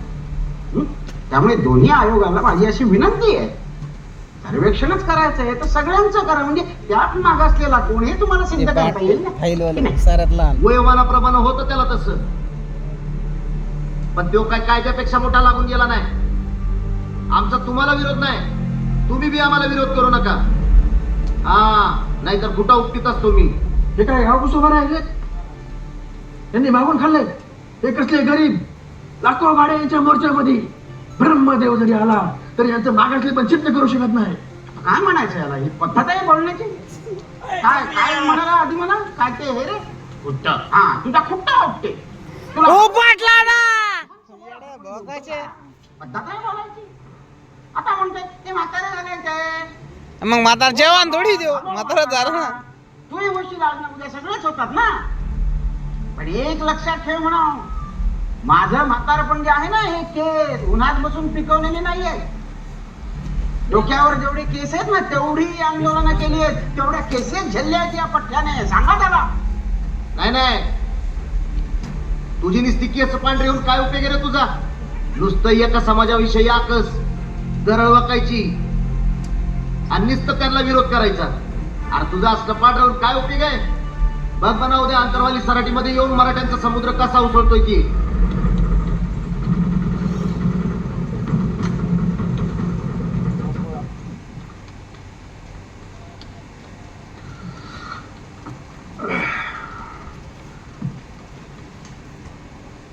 त्यामुळे दोन्ही आयोगाला माझी अशी विनंती आहे सर्वेक्षणच करायचं आहे तर सगळ्यांचं करा. म्हणजे त्यात मागासलेला कोण हे तुम्हाला सिद्ध करता येईल ना. साऱ्यात लहान वयोमानाप्रमाणे होतं त्याला तसं. पण तो काय कायद्यापेक्षा मोठा लागून गेला नाही. आमचा तुम्हाला विरोध नाही. तुम्ही बी आम्हाला विरोध करू नका. हा नाहीतर कुठं उपटीत असतो मी. हे काय घावघुस उभं राहिले यांनी मागून खाल्ले. हे कसले गरीब लाखो गाड्या यांच्या मोर्चामध्ये. ब्रह्मदेव जरी आला तरी यांचं मागासले पण सिद्ध करू शकत नाही. काय म्हणायचं याला ही पद्धत आहे बोलण्याची. काय काय म्हणाला आधी म्हणा काय ते हे रे खुट्टा. हा तुझा खुट्टा उपटे पाटला ना पद्धत आहे बोलायची. आता म्हणते ते म्हातारे झाले मग म्हातारा जेवण थोडी देऊ. म्हातारा झालं ना. तू गोष्टी आज ना उद्या सगळेच होतात ना. पण एक लक्षात ठेव म्हणा माझं म्हातारपण जे आहे ना हे केस उन्हात बसून पिकवलेले नाहीये. डोक्यावर जेवढे केस आहेत ना तेवढी आंदोलनं केली आहेत तेवढ्या केसेस झेलल्या आहेत या पठ्ठ्याने. सांगा त्याला. नाही नाही तुझी निस्ती केस पांढरी होऊन काय उपयोग आहे रे तुझा? नुसतं एका समाजाविषयी आकस दरळ वाकायची आणि नुसतं त्यांना विरोध करायचा. अरे तुझा असलं पांढरवून काय उपयोग आहे? बघ म्हणा उद्या आंतरवाली सराटीमध्ये येऊन मराठ्यांचा समुद्र कसा उसळतोय की.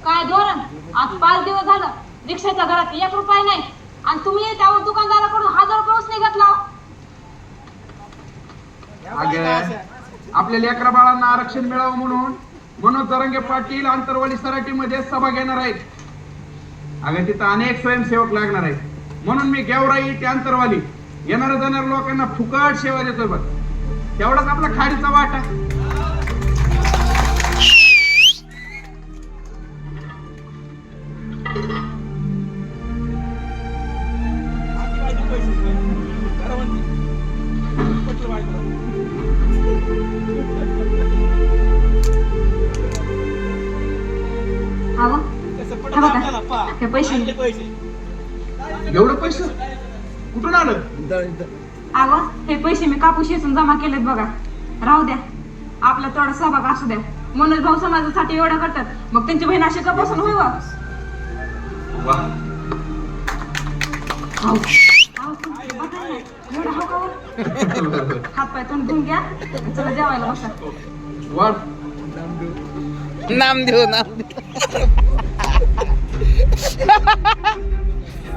काय धोरण? आज 5 दिवस झालं रिक्षाच्या घरात 1 रुपया नाही आणि तुम्ही त्यावर दुकानदाराकडून 1000 रुपये उसने घेतला. आपल्या लेकरा बाळांना आरक्षण मिळावं म्हणून मनोज जरांगे पाटील आंतरवाली सराटीमध्ये सभा घेणार आहेत. अगं तिथं अनेक स्वयंसेवक लागणार आहेत म्हणून मी गेवराई ते आंतरवाली येणाऱ्या जाणाऱ्या लोकांना फुकट सेवा देतोय बघ. तेवढाच आपला खाडीचा वाटा. एवढं पैसे कुठून आलं? अगं हे पैसे मी कापूस वेचून जमा केलेत बघा. राहू द्या, आपला थोडा सहभाग असू द्या. मनोज भाऊ समाजासाठी एवढं करतात, मग त्यांची बहीण अशी का बसून होय वा? हात पाय तोंड धुवून घ्या, चला जेवायला बसा. नाम देऊ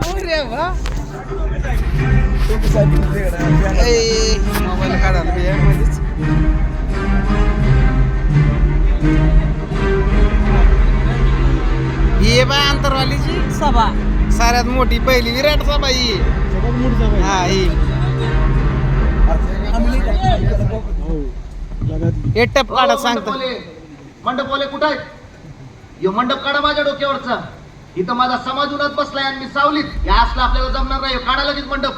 अरे वा मोबाईल काढायला मध्येच. ही बाय अंतरवालीची सभा साऱ्यात मोठी पहिली विराट सभा ही. हा ही एक टप काढा सांगतो. मंडपवाले कुठं आहेत? यो मंडप काढा माझ्या डोक्यावरचा. इथं माझा समाज उन्हात बसलाय आणि मी सावलीत. या असला आपल्याला जमणार नाही. काढा लगेच मंडप.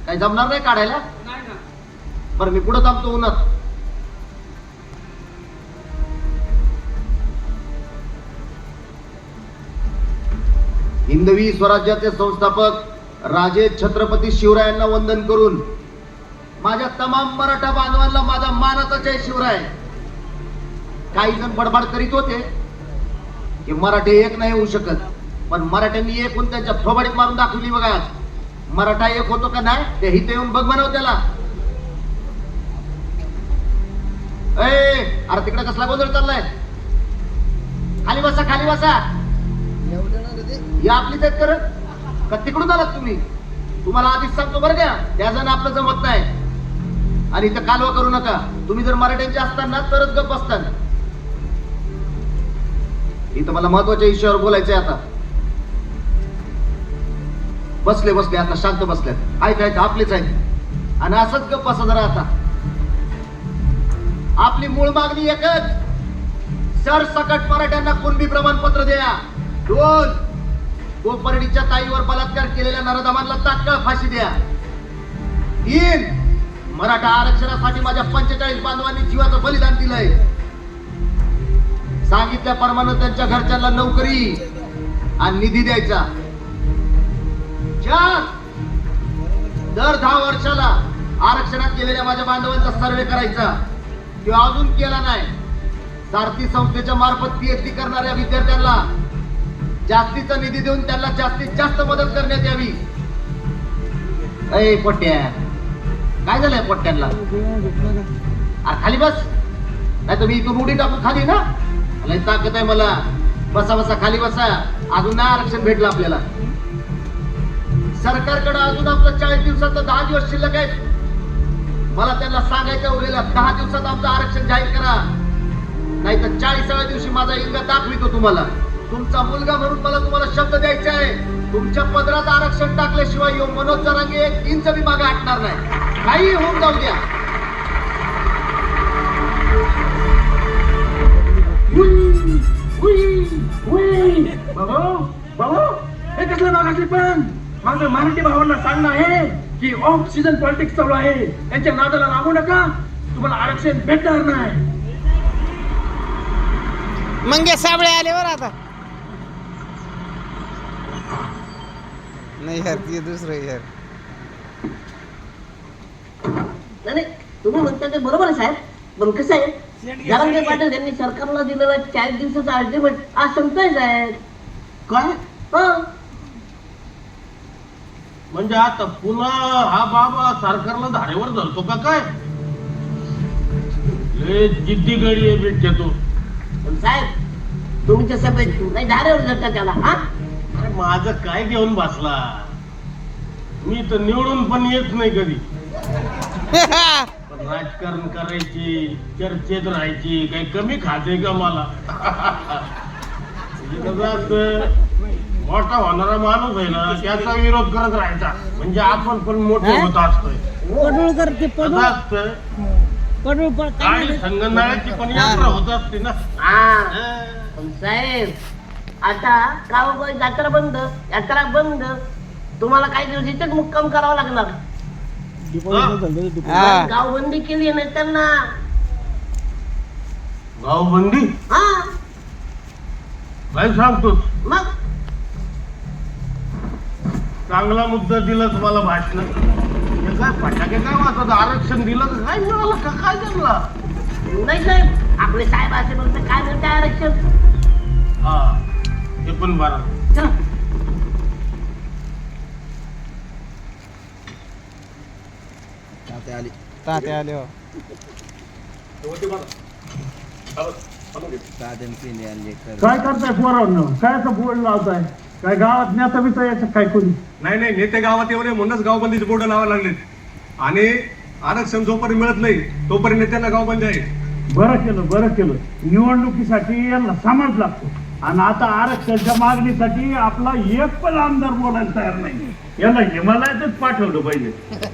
काही जमणार नाही काढायला? बरं मी पुढे थांबतो उन्हात. हिंदवी स्वराज्याचे संस्थापक राजे छत्रपती शिवरायांना वंदन करून माझ्या तमाम मराठा बांधवांना माझा मानाचा जय शिवराय. काही जण बडबड करीत होते की मराठे एक नाही होऊ शकत, पण मराठ्यांनी एक होऊन त्यांच्या थोबाडीत मारून दाखवली बघा. मराठा एक होतो का नाही ते हिथे येऊन बघ म्हणाव त्याला. अरे तिकडे कसला गोंधळ चाललाय? खाली बसा, खाली बसा. या आपलीच आहेत कर का तिकडून आलात तुम्ही? तुम्हाला आधीच सांगतो बरं का, त्या जण आपलं जमत नाही. आणि इथं कालवा करू नका. तुम्ही जर मराठ्यांचे असताना तरच गप बसतात. इथं मला महत्वाच्या विषयावर बोलायचंय आता. बसले बसले आता शांत बसल्यात. ऐकायचं आपलेच आहेत आणि असंच गप बसा जरा. आता आपली मूळ मागणी एकच, सरसकट मराठ्यांना कुणबी प्रमाणपत्र द्या. 2, कोपर्डीच्या ताईवर बलात्कार केलेल्या नराधमांना तात्काळ फाशी द्या. 3, मराठा आरक्षणासाठी माझ्या 45 बांधवांनी जीवाचं बलिदान दिलंय. सांगितल्याप्रमाणे त्यांच्या घरच्यांना नोकरी आणि निधी द्यायचा. 4, दर 10 वर्षाला आरक्षणात गेलेल्या माझ्या बांधवांचा सर्वे करायचा. तो अजून केला नाही. सारथी संस्थेच्या मार्फत पीएचडी करणाऱ्या विद्यार्थ्यांना जास्तीचा निधी देऊन त्यांना जास्तीत जास्त मदत करण्यात यावी. अय पोट्या, काय झालंय पोट्यांना? खाली बस, नाही तर मी इथून उडी टाकून खाली ना. लय ताकद आहे मला. बसा बसा, खाली बसा. अजून नाही आरक्षण भेटलं आपल्याला. सरकारकडे अजून आपलं 40 दिवसाचं 10 दिवस शिल्लक आहेत. मला त्यांना सांगायचं उरलेला 10 दिवसात आमचं आरक्षण जाहीर करा, नाही तर 40व्या दिवशी माझा इंगा दाखवितो तुम्हाला. तुमचा मुलगा म्हणून मला तुम्हाला शब्द द्यायचा आहे, तुमच्या पदरात आरक्षण टाकल्याशिवाय यो मनोज जरांगे 1 इंच बी मागे हटणार नाही. काही होऊन जाऊ द्या. हे कसलं मागासले पण माझं मराठी भावांना सांगणं आहे की ऑफ सीझन पॉलिटिक्स चालू आहे. त्यांच्या नादाला लागू नका, तुम्हाला आरक्षण भेटणार नाही. मंगे साबळे आले बरं आता. नाही यार, ते दुसरं यार. नाही तुम्ही म्हणता ते बरोबर आहे साहेब, पण कसं आहे, जरांगे पाटील यांनी सरकारला दिलेला 40 दिवसाचा अल्टिमेट आज संपतोय साहेब. काय? म्हणजे आता पुन्हा हा बाबा सरकारला धारेवर धरतो का काय? लय जिद्दी गडी आहे भेटते तो. पण साहेब तुमच्या सभेत नाही धारेवर धरता त्याला. हा माझं काय घेऊन बसला? मी तर निवडून पण येत नाही कधी. पण राजकारण करायची, चर्चेत राहायची काही कमी खाते का मला? मोठा होणारा माणूस आहे ना, त्याचा विरोध करत राहायचा म्हणजे आपण पण मोठे होत असतोय. आणि संगणकाची पण यात्रा होत असते ना. पण साहेब आता गावोगावी यात्रा बंद, यात्रा बंद. तुम्हाला काही दिवस इथेच मुक्काम करावा लागणार. गावबंदी केली नाही त्यांना. गावबंदी? हा काय सांगतोस? मग चांगला मुद्दा दिला तुम्हाला भाषण. हे काय फटाके काय वाटत आरक्षण दिलं तर काय मिळालं का काय त्यांना? नाही साहेब, आपले साहेब असे म्हणतात काय म्हणते आरक्षण. हा हे पण बरं. ताते आले हो. काय करताय पोरांनो? काय असं बोर्ड लावताय? काय गावात नेता बिता याचं काय कोणी? नाही नाही, नेते गावात एवढे म्हणूनच गावबंदीचे बोर्ड लावायला लागलेत. आणि आरक्षण जोपर्यंत मिळत नाही तोपर्यंत नेत्यांना गावबंदी आहे. बरं केलं. निवडणुकीसाठी यांना समाज लागतो आणि आता आरक्षणाच्या मागणीसाठी आपला एक पण आमदार बोलायला तयार नाही. याला हिमालयातच पाठवलं पाहिजे.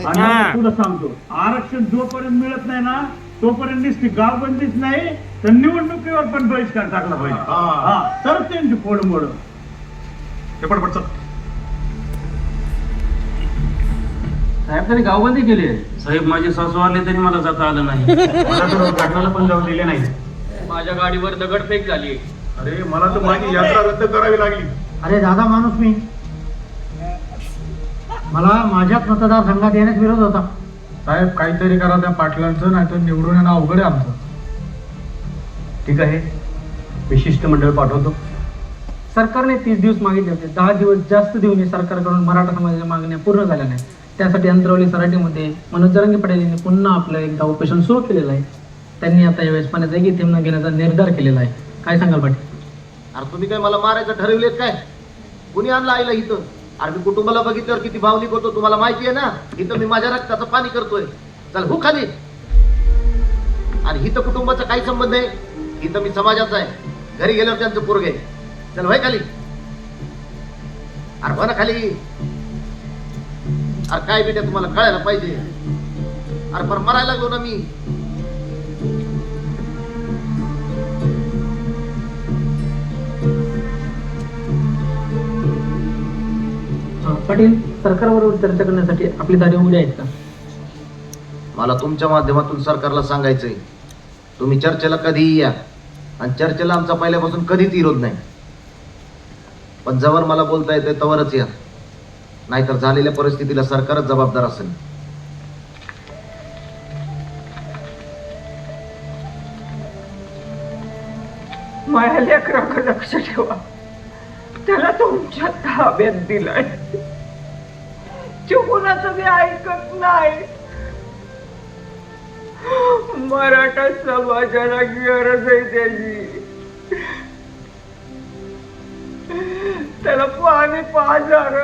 आणि आता तुला सांगतो, आरक्षण जोपर्यंत मिळत नाही ना तोपर्यंत नुसती गावबंदीच नाही तर निवडणुकीवर पण बहिष्कार टाकला पाहिजे. तर त्यांची फोडमोड. साहेब तरी गावबंदी केली आहे. साहेब माझे सासू आले तरी मला जाता आलं नाही. मला तर घटनाला पण जाऊ दिले नाही. माझ्या गाडीवर दगडफेक झाली. अरे मला तर माझी यात्रा रद्द करावी लागली. अरे दादा माणूस मी, मला माझ्याच मतदारसंघात येण्यास विरोध होता. साहेब काहीतरी करा त्या पाटलांचं, नाही तर निवडून येणं अवघड आहे आमचं. ठीक आहे, विशिष्ट मंडळ पाठवतो. सरकारने 30 दिवस मागितले होते. 10 दिवस जास्त देऊन सरकारकडून मराठा समाजाच्या मागण्या पूर्ण झाल्या नाही. त्यासाठी अंतरावली सराटीमध्ये मनोज जरांगे पाटील यांनी पुन्हा आपलं एकदा उपोषण सुरू केलेलं आहे. त्यांनी आता यावेळेस पाण्याचा एक थेंब न घेण्याचा निर्धार केलेला आहे. काय सांगाल पाटील? अरे तुम्ही काय मला मारायचं ठरवलेत काय? कुणी आणलं आईला इथं? अरे मी कुटुंबाला बघितल्यावर किती भावनिक होतो तुम्हाला माहिती आहे ना. इथं मी माझ्या रक्ताचं पाणी करतोय. चल हो खाली. आणि इथं कुटुंबाचा काही संबंध आहे? इथं मी समाजाचा आहे. घरी गेल्यावर त्यांचं पोरग आहे. चल भाई खाली. अरे हो ना खाली. अरे काय बेटा तुम्हाला कळायला पाहिजे. अरे पण मरायला लागलो ना मी. पाटील, सरकारबरोबर चर्चा करण्यासाठी आपली दारी उघडी आहेत का? मला तुमच्या माध्यमातून सरकारला सांगायचंय, तुम्ही चर्चेला कधीही या. आणि चर्चेला आमचा पहिल्यापासून कधीच विरोध नाही. पण जवळ मला बोलता येते तवरच या. नाहीतर झालेल्या परिस्थितीला सरकारच जबाबदार असेल. माझ्या लेकराकडे लक्ष ठेवा. त्याला तुमच्या ताब्यात दिलाय. कुणाचं मी ऐकत नाही. मराठा समाजाला गरज आहे त्याची. त्याला पाणी पाजार.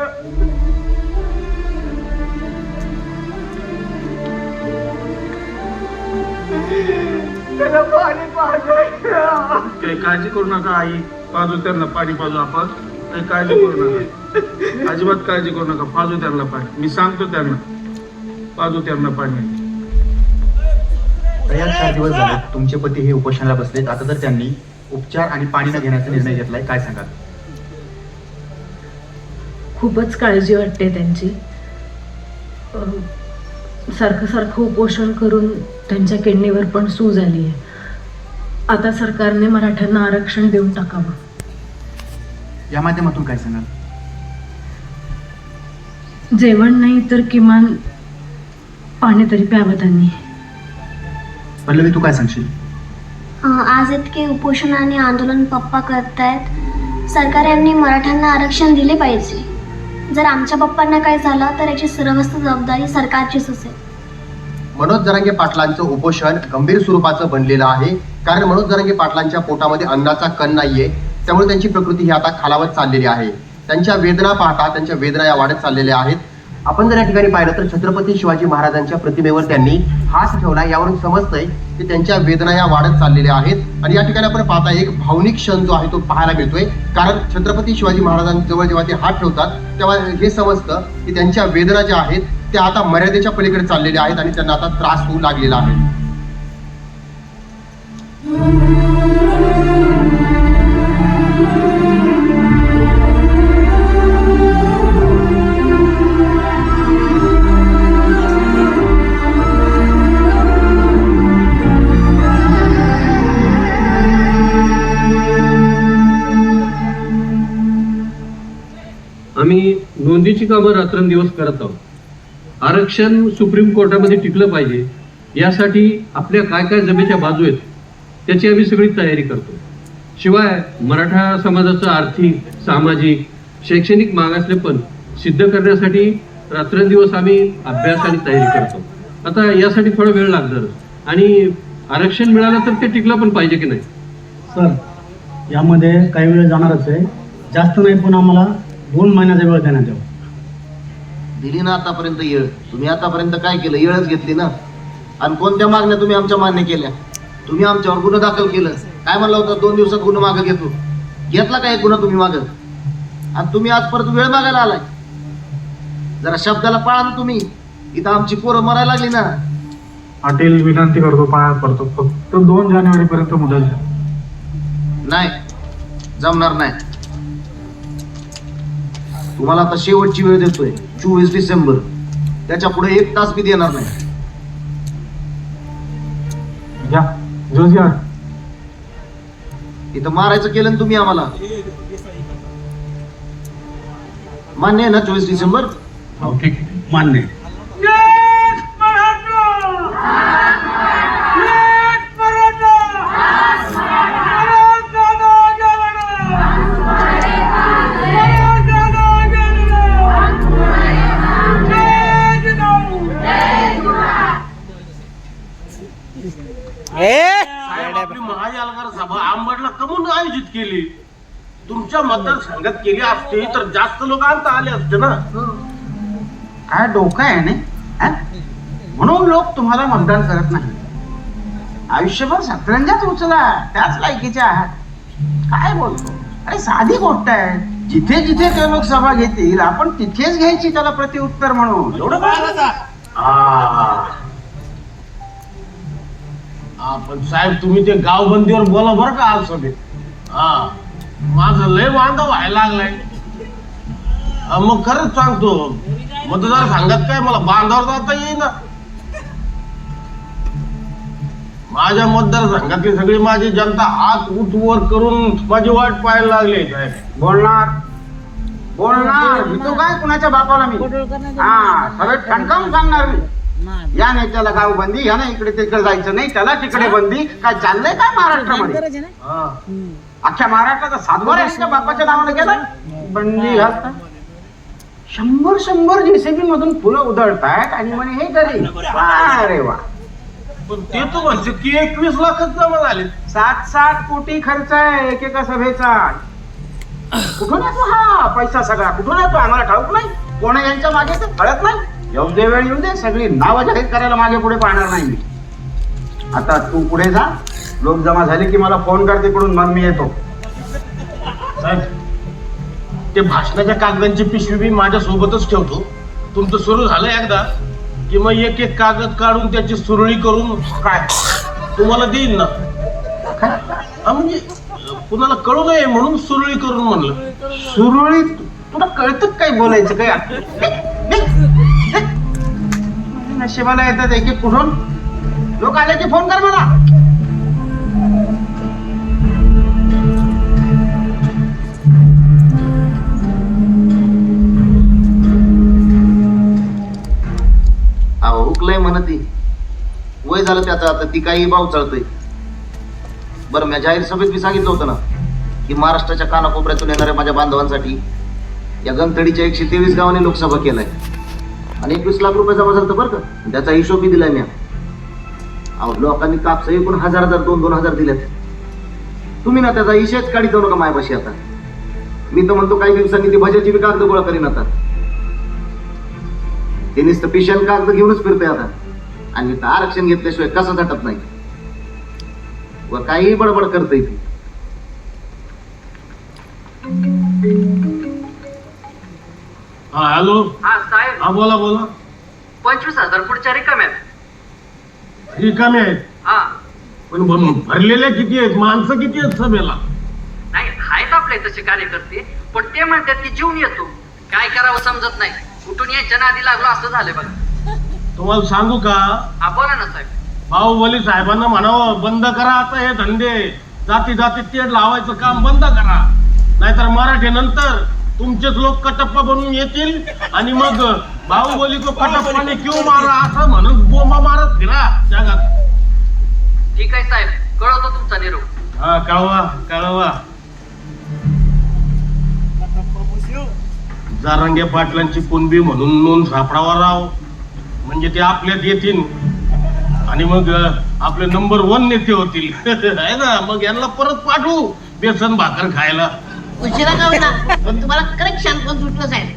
त्याला पाणी पाजायचं. काही काळजी करू नका आई. पाजू त्यांना पाणी पाजू आपण. काही काळजी करू नका. अजिबात काळजी करू नका. पाजू त्यांना पाणी. मी सांगतो त्यांना. पाजू त्यांना पाणी. तयार 4 दिवस झाले तुमचे पती हे उपोषणाला बसलेत. आता तर त्यांनी उपचार आणि पाणी न घेण्याचा निर्णय घेतलाय. काय सांगाल? खूपच काळजी वाटते त्यांची. सारखं उपोषण करून त्यांच्या किडनीवर पण सूज आली आहे. आता सरकारने मराठ्यांना आरक्षण देऊन टाकावं. या माध्यमातून काय सांगाल? जेवण नाही तर किमान पाणी तरी प्यावं त्यांनी. पल्लवी, तू काय सांगशील? आज इतके उपोषण आणि आंदोलन पप्पा करतायत. सरकारने मराठ्यांना आरक्षण दिले पाहिजे. जर आमच्या पप्पांना काय झालं तर याची सर्वस्व जबाबदारी सरकारचीच असेल. मनोज जरांगे पाटलांचं उपोषण गंभीर स्वरूपाचं बनलेलं आहे. कारण मनोज जरांगे पाटलांच्या पोटामध्ये अन्नाचा कण नाहीये. त्यामुळे त्यांची प्रकृती ही आता खालावत चाललेली आहे. त्यांच्या वेदना पाहता त्यांच्या वेदना या वाढत चाललेल्या आहेत. आपण जर या ठिकाणी पाहिलं तर छत्रपती शिवाजी महाराजांच्या प्रतिमेवर त्यांनी हात ठेवला. यावरून समजतंय की त्यांच्या वेदना या वाढत चाललेल्या आहेत. आणि या ठिकाणी आपण पाहता एक भावनिक क्षण जो आहे तो पाहायला मिळतोय. कारण छत्रपती शिवाजी महाराजांजवळ जेव्हा ते हात ठेवतात तेव्हा हे समजतं की त्यांच्या वेदना ज्या आहेत त्या आता मर्यादेच्या पलीकडे चाललेल्या आहेत आणि त्यांना आता त्रास होऊ लागलेला आहे. आम्ही नोंदीच्या बाकीची कामं रात्रंदिवस करत आहोत. आरक्षण सुप्रीम कोर्टामध्ये टिकलं पाहिजे यासाठी आपल्या काय काय जमेच्या बाजू आहेत त्याची आम्ही सगळी तयारी करतो. शिवाय मराठा समाजाचं आर्थिक, सामाजिक, शैक्षणिक मागासलेपण सिद्ध करण्यासाठी रात्रंदिवस आम्ही अभ्यास आणि तयारी करतो. आता यासाठी थोडा वेळ लागणार आणि आरक्षण मिळालं तर ते टिकलं पण पाहिजे की नाही. सर, यामध्ये काही वेळ जाणारच आहे. जास्त नाही, पण आम्हाला 2 महिन्याचा वेळ देण्यात यावा. दिली ना आतापर्यंत येळ. तुम्ही आतापर्यंत काय केलं? येळच घेतली ना. आणि कोणत्या मागण्या तुम्ही आमच्या मान्य केल्या? तुम्ही आमच्यावर गुन्हा दाखल केलं. काय म्हणलं होतं? 2 दिवसात गुन्हा मागं घेतो. घेतला काय गुन्हा तुम्ही मागं? आणि तुम्ही आज परत वेळ मागायला आलाय. जरा शब्दाला पाळा ना तुम्ही. इथं आमची पोरं मरायला लागली ना. पाटील, विनंती करतो, पाया पडतो, फक्त 2 जानेवारीपर्यंत मुदत द्या. नाही, जमणार नाही. तुम्हाला आता शेवटची वेळ देतोय, 24 डिसेंबर. त्याच्या पुढे 1 तास बी देणार नाही. घ्या, जोश घ्या. इथं मारायचं केलं ना तुम्ही आम्हाला. मान्य आहे ना 24 डिसेंबर? हो, ठीक, मान्य आहे. साहेब, आपली महाजालकार सभा आंबडला कमून आयोजित केली. तुमच्या मतदारसंघात केली असती तर जास्त लोक आणता आले असते ना. काय डोकं आहे ना? म्हणून लोक तुम्हाला मतदान करत नाही. आयुष्यभर सतरंजाच उचला, त्याच लायकीचे आहात. काय बोलतो? अरे साधी गोष्ट आहे. जिथे जिथे ते लोक सभा घेतील आपण तिथेच घ्यायची त्याला प्रतिउत्तर म्हणून. एवढं काय? पण साहेब, तुम्ही ते गावबंदीवर बोला बरं का आज सभेत. हा, माझं लय वांदा व्हायला लागलाय. मग खरंच सांगतो, मतदारसंघात काय मला बांधावर जाता येईना. माझ्या मतदारसंघातली सगळी माझी जनता हात उठवर करून माझी वाट पाहायला लागली. साहेब बोलणार तो काय कुणाच्या बापाला मी सगळं ठणकावून सांगणार मी. या नेत्याला गाव बंदी, या ना इकडे तिकडे जायचं नाही, त्याला तिकडे बंदी. काय चाललंय काय महाराष्ट्रामध्ये? अख्ख्या महाराष्ट्राचा सातबारा यांच्या बापाच्या नावाने केलं बंदी घालता. 100 JCB मधून फुलं उधळतायत आणि म्हणे हे तरी अरे वा. पण ते तर म्हणते की 21 लाखच जमा झाले. 7 कोटी खर्च आहे एकेका सभेचा. कुठून येतो हा पैसा सगळा? कुठून येतो आम्हाला ठाऊक नाही. कोण यांच्या मागे तर कळत नाही. येऊ दे, वेळ येऊ दे, सगळी नावं जाहीर करायला मागे पुढे पाहणार नाही मी. आता तू पुढे जा, लोक जमा झाले की मला फोन कर तिकडून, मग मी येतो. साहेब, ते भाषणाच्या कागदांची पिशवी मी माझ्या सोबतच ठेवतो. तुमचं सुरू झालं एकदा की मग एक एक कागद काढून त्याची सुरळी करून काय तुम्हाला देईन ना. म्हणजे कुणाला कळू नये म्हणून सुरळी करून म्हणलं. सुरळी? तुला कळतं काय बोलायचं काय? नशिबाला येतात एक एक कुठून. लोक आले की फोन कर मला. अहो, हुकलंय म्हणती. वय झालं त्याचं आता. ती काही भाव चळतोय. बरं, मी जाहीर सभेत मी सांगितलं होतं ना की महाराष्ट्राच्या कानाकोपऱ्यातून येणाऱ्या माझ्या बांधवांसाठी या गंतडीच्या 123 गावांनी लोकसभा केलाय आणि 21 लाख रुपये जमा झालं बरं का. त्याचा हिशोबही दिलाय मी. अहो, लोकांनी कापसा एकूण 1000 2,000 दिल्यात. तुम्ही ना त्याचा हिशेच काढी जाऊ नका मायापाशी. आता मी तर म्हणतो काही दिवसांनी ती भजाची बी कागद गोळा करीन. आता ते नुसतं पिशान कागद घेऊनच फिरतोय आता. आणि इथं आरक्षण घेतल्याशिवाय कसं झटत नाही व काही बडबड करतोय ती. हा, हॅलो. हा साहेब. हा, बोला बोला. 25,000 पुढच्या रिकाम्यात. रिकामे आहेत? हा. पण भरलेल्या किती आहेत? माणसं किती आहेत सभेला? नाही, आहेत आपले तसे कार्यकर्ते, पण ते म्हणतात की जीवन येतो. काय करावं समजत नाही. कुठून यायच्या नादी लागलो असं झालंय बघा. तुम्हाला सांगू का? हा, बोला ना साहेब. बाहुबली साहेबांना म्हणावं बंद करा आता हे धंदे. जाती जाती तेढ लावायचं काम बंद करा, नाहीतर मराठी नंतर तुमचेच लोक कटप्पा बनून येतील आणि मग बाहुबली को कटप्पाने क्यों मारा असं म्हणून बोंबा मारत फिरा जगात. ठीक आहे साहेब, कळवतो तुमचा निरोप. हा कळवा कळवा. जारंगे पाटलांची कुणबी म्हणून नोंद सापडावा राव, म्हणजे ते आपल्यात येतील आणि मग आपले नंबर 1 नेते होतील. आहे ना, मग यांना परत पाठवू बेसन भाकर खायला. उशिरा का होईना पण तुम्हाला करेक्ट शांतपण सुटलं साहेब.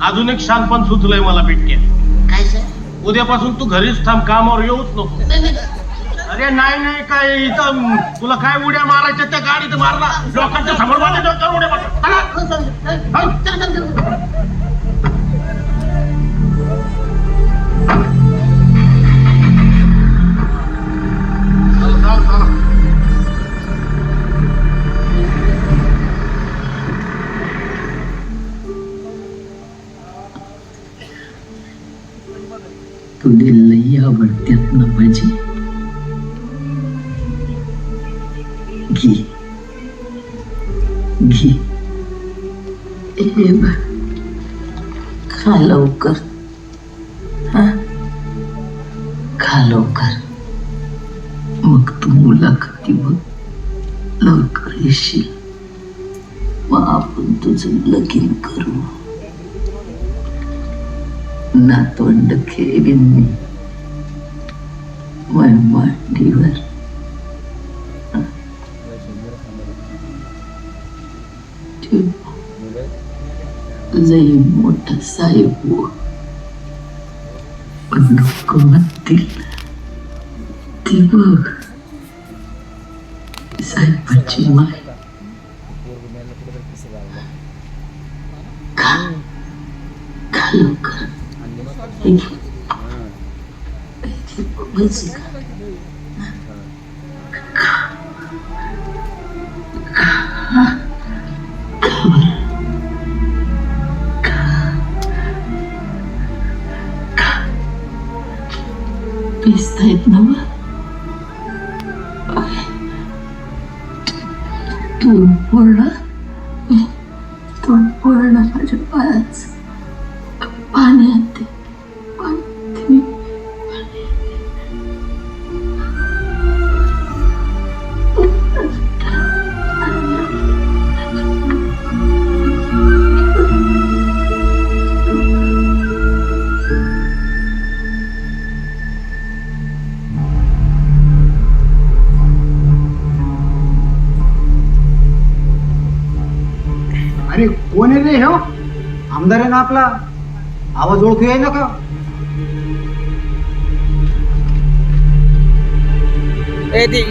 अजून एक शानपण सुचलंय मला बिटक्या. काय साहेब? उद्यापासून तू घरीच थांब, कामावर येऊच नको. अरे नाही नाही, काय इथं तुला काय उड्या मारायच्या त्या गाडीत मारला लोकांच्या समोर माझ्या डोक्यावर उड्या मारतो. तुले लई आवडत्यात ना भजी. घी घी हे बघ, खा लवकर. हा, खा लवकर. मग तू मुलाखतीवर लवकर येशील, मग आपण तुझं लगीन करू. नातवंड खेळीन मी मांडीवर. लई मोठा साहेब हो, पण लोक म्हणतील ती बघ साहेबाची माय. खा खा लवकर. बस पिसतायत ना तोंड पडलं माझ्या पायाच. पाण्यात मी अरे कोण आहे रे? हो आमदार आहे ना आपला, आवाज ओळखू आहे ना का?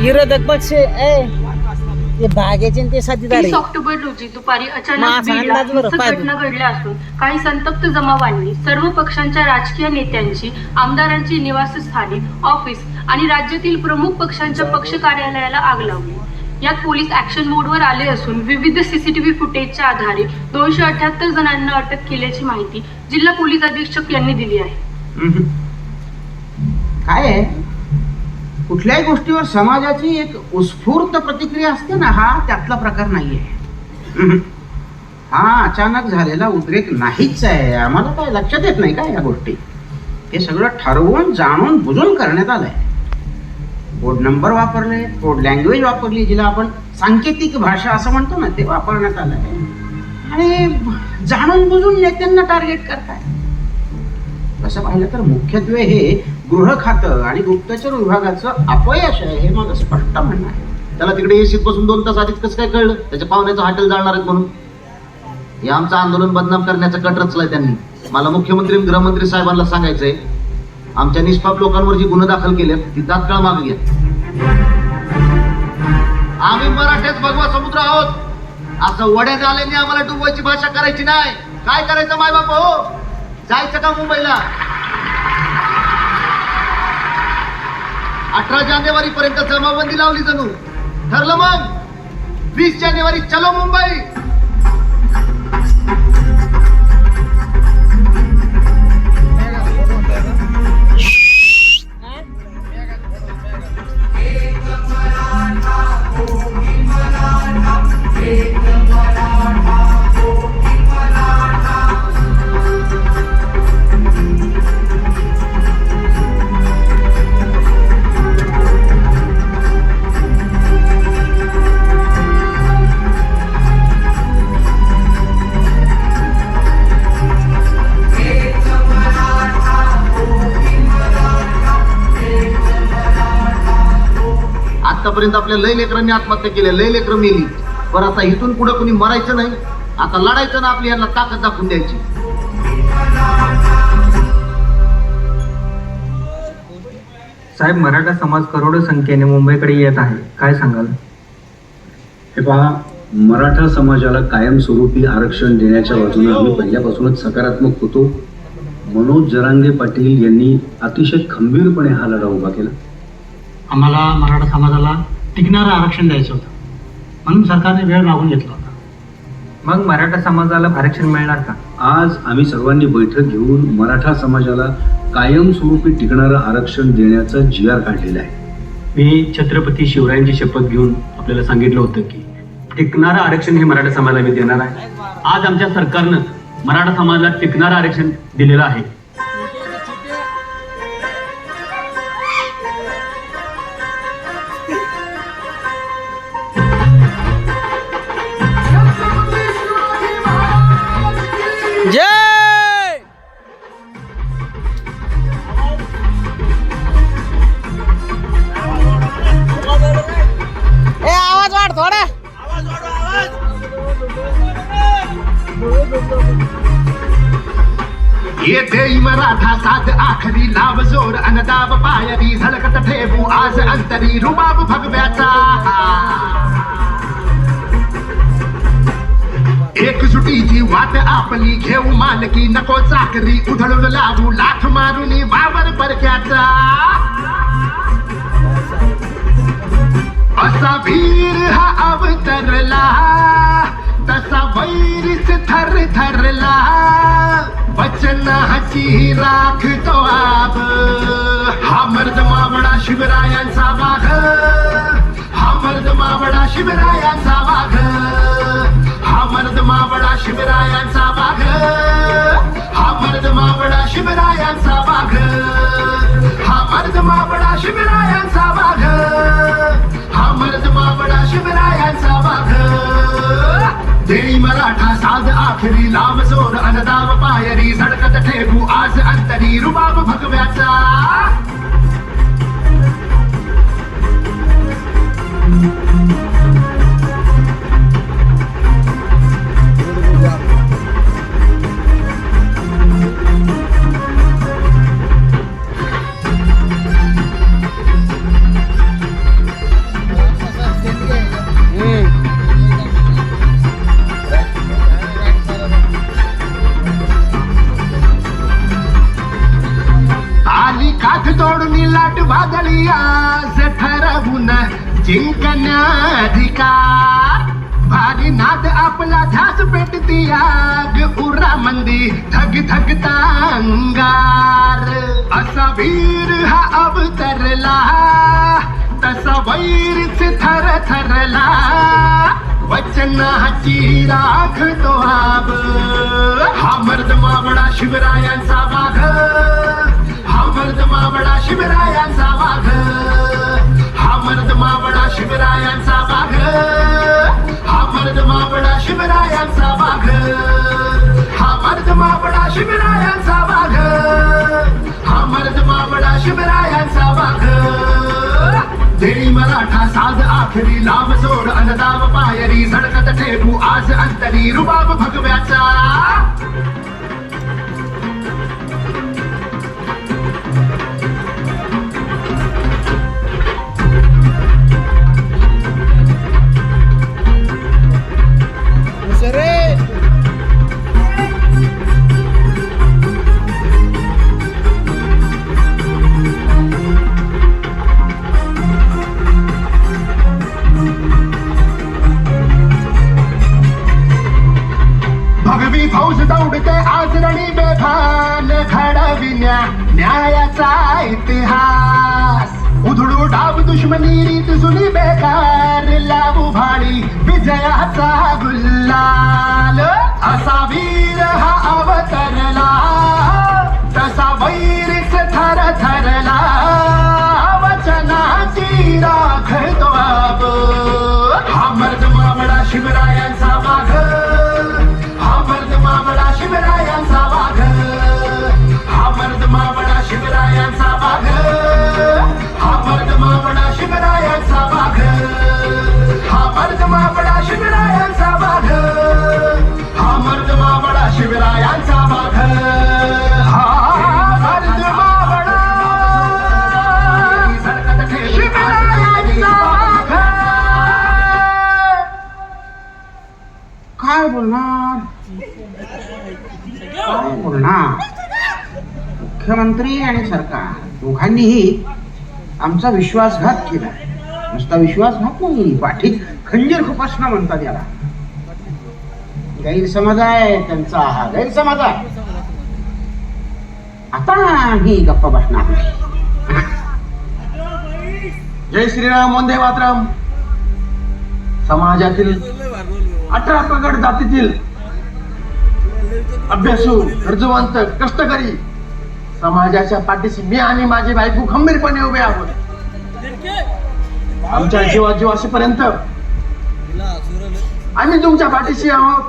विरोधक पक्ष ते भाग्याचे ते साथीदार 30 ऑक्टोबर रोजी दुपारी अचानक माझा बीडला अंदाज बरं, हिंसक पाहिजे. घटना घडल्या असून काही संतप्त जमावांनी सर्व पक्षांच्या राजकीय नेत्यांची, आमदारांची निवासस्थाने, ऑफिस आणि राज्यातील प्रमुख पक्षांच्या पक्ष कार्यालयाला आग लावली. यात पोलीस ऍक्शन मोडवर आले असून विविध सीसीटीव्ही फुटेजच्या आधारे 278 जणांना अटक केल्याची माहिती जिल्हा पोलीस अधीक्षक यांनी दिली आहे. काय आहे, कुठल्याही गोष्टीवर समाजाची एक उत्स्फूर्त प्रतिक्रिया असते ना, हा त्यातला प्रकार नाहीये. हा अचानक झालेला उद्रेक नाहीच आहे. आम्हाला काय लक्षात येत नाही का या गोष्टी? हे सगळं ठरवून जाणून बुजून करण्यात आलंय. कोड नंबर वापरले, कोड लँग्वेज वापरली, जिला आपण सांकेतिक भाषा असं म्हणतो ना, ते वापरण्यात आलंय आणि जाणून बुजून नेत्यांना टार्गेट करताय. तसं पाहिलं तर मुख्यत्वे हे गृह खातं आणि गुप्तचर विभागाचं अपयश आहे, हे माझं स्पष्ट म्हणणं आहे. त्याला तिकडे एसीत बसून 2 तास आधीच कसं काय कळलं त्याच्या पाहुण्याचं हॉटेल जाळणार आहेत म्हणून? हे आमचं आंदोलन बदनाम करण्याचा कट रचलाय त्यांनी. मला मुख्यमंत्री गृहमंत्री साहेबांना सांगायचंय, आमच्या निष्पाप लोकांवर जी गुन्हे दाखल केले ती तात्काळ मागे घ्या. आम्ही मराठ्यात भगवा समुद्र आहोत, असं वड्यात आल्याने आम्हाला डुबवायची भाषा करायची नाही. काय करायचं माय बाप हो? जायचं का मुंबईला? 18 जानेवारी पर्यंत जमाबंदी लावली जणू. ठरलं मग 20 जानेवारी चलो मुंबई. एक मराठा आतापर्यंत आपल्या लय लेकरांनी आत्महत्या केल्या, लय लेकरं मेली. बरं आता इथून पुढे कोणी मरायचं नाही, आता लढायचं ना, आपली यांना ताकद दाखवून द्यायची. साहेब, मराठा समाज करोडो संख्येने मुंबईकडे येत आहे, काय सांगाल? हे पहा, मराठा समाजाला कायमस्वरूपी आरक्षण देण्याच्या बाजूने आम्ही पहिल्यापासूनच सकारात्मक होतो. मनोज जरांगे पाटील यांनी अतिशय खंबीरपणे हा लढा उभा केला. आम्हाला मराठा समाजाला टिकणारं आरक्षण द्यायचं होतं, म्हणून सरकारने वेळ मागून घेतला होता. मग मराठा समाजाला आरक्षण मिळणार का? आज आम्ही सर्वांनी बैठक घेऊन मराठा समाजाला कायमस्वरूपी टिकणारं आरक्षण देण्याचा जी.आर. काढलेला आहे. मी छत्रपती शिवरायांची शपथ घेऊन आपल्याला सांगितलं होतं की टिकणारं आरक्षण हे मराठा समाजाला मी देणार आहे. आज आमच्या सरकारनं मराठा समाजाला टिकणारं आरक्षण दिलेलं आहे. जय आवाज वाढ थोडा. येते मराठा साध आखरी लाव जोर अनदाब पायरी झळकत ठेवू आज अंतरी रुबाब भगव्याचा. एकजुटीची वाट आपली घेऊ मालकी नको चाकरी उधळून लावू लाथ मारून वावर परक्याचा. असा वीर हा अवतरला तसा वैरीच थर थरला. वचनाची राख तो आब हा मर्द मावळा शिवरायांचा वाघ. हा मर्द मावळा शिवरायांचा वाघ. हा मर्द मावळा शिवरायांचा वाघ. हा मर्द मावळा शिवरायांचा वाघ. हा मर्द मावळा शिवरायांचा वाघ. हा मर्द मावळा शिवरायांचा वाघ. देई मराठा साज आखरी लांब जोर अनदाब पायरी झडकत ठेवू आज अंतरी रुबाब भगव्याचा. तोडून लाट वादळी आज ठरवून जिंकण्याधिकार. भारी नाद आपला ध्यास पेटती आग उरा मंदी धग धगता अंगार. असा वीर हा अवतरला तसा वैरीच थर थरला. वचनाची राख तो आब हा मर्द मावळा शिवरायांचा वाघ. हा मर्द मावळा शिवरायांचा वाघ. हा मर्द मावळा शिवरायांचा वाघ. हा मर्द मावळा शिवरायांचा वाघ. हा मर्द मावळा शिवरायांचा वाघ. हा मर्द मावळा शिवरायांचा वाघ. देई मराठा साज आखरी लांब जोर अनदाब पायरी झडकत ठेवू आज अंतरी रुबाब भगव्याचा. भगवी फौज दौडते आज रणी बेभान घडविण्या न्यायाचा इतिहास. उधळू डाव दुश्मनी रीत जुनी बेकार लावू भाडी विजयाचा गुल्लाल. असा वीर हा अवतरला तसा वैरीच थर थरला. वचनाची राख तो आब हा मर्द मावळा शिवरायांचा वाघ. हा मर्द मावळा शिवरायांचा वाघ. हा मर्द मावळा शिवरायांचा वाघ. हा मर्द मावळा शिवरायांचा वाघ. मुख्यमंत्री आणि सरकार दोघांनीही आमचा विश्वासघात केला. नुसता विश्वासघात नाही, पाठीत खंजीर खुपसणं म्हणतात याला. गैरसमज आहे त्यांचा, हा गैरसमज आहे. आता ही गप्प बसणार नाही. जय श्रीराम, वंदे मातरम. समाजातील 18 प्रगट जातीतील अभ्यासू, गरजवंत, कष्टकरी समाजाच्या पाठीशी मी आणि माझी बायको खंबीरपणे उभे आहोत. आमच्या जीवाजीव असेपर्यंत आम्ही तुमच्या पाठीशी आहोत.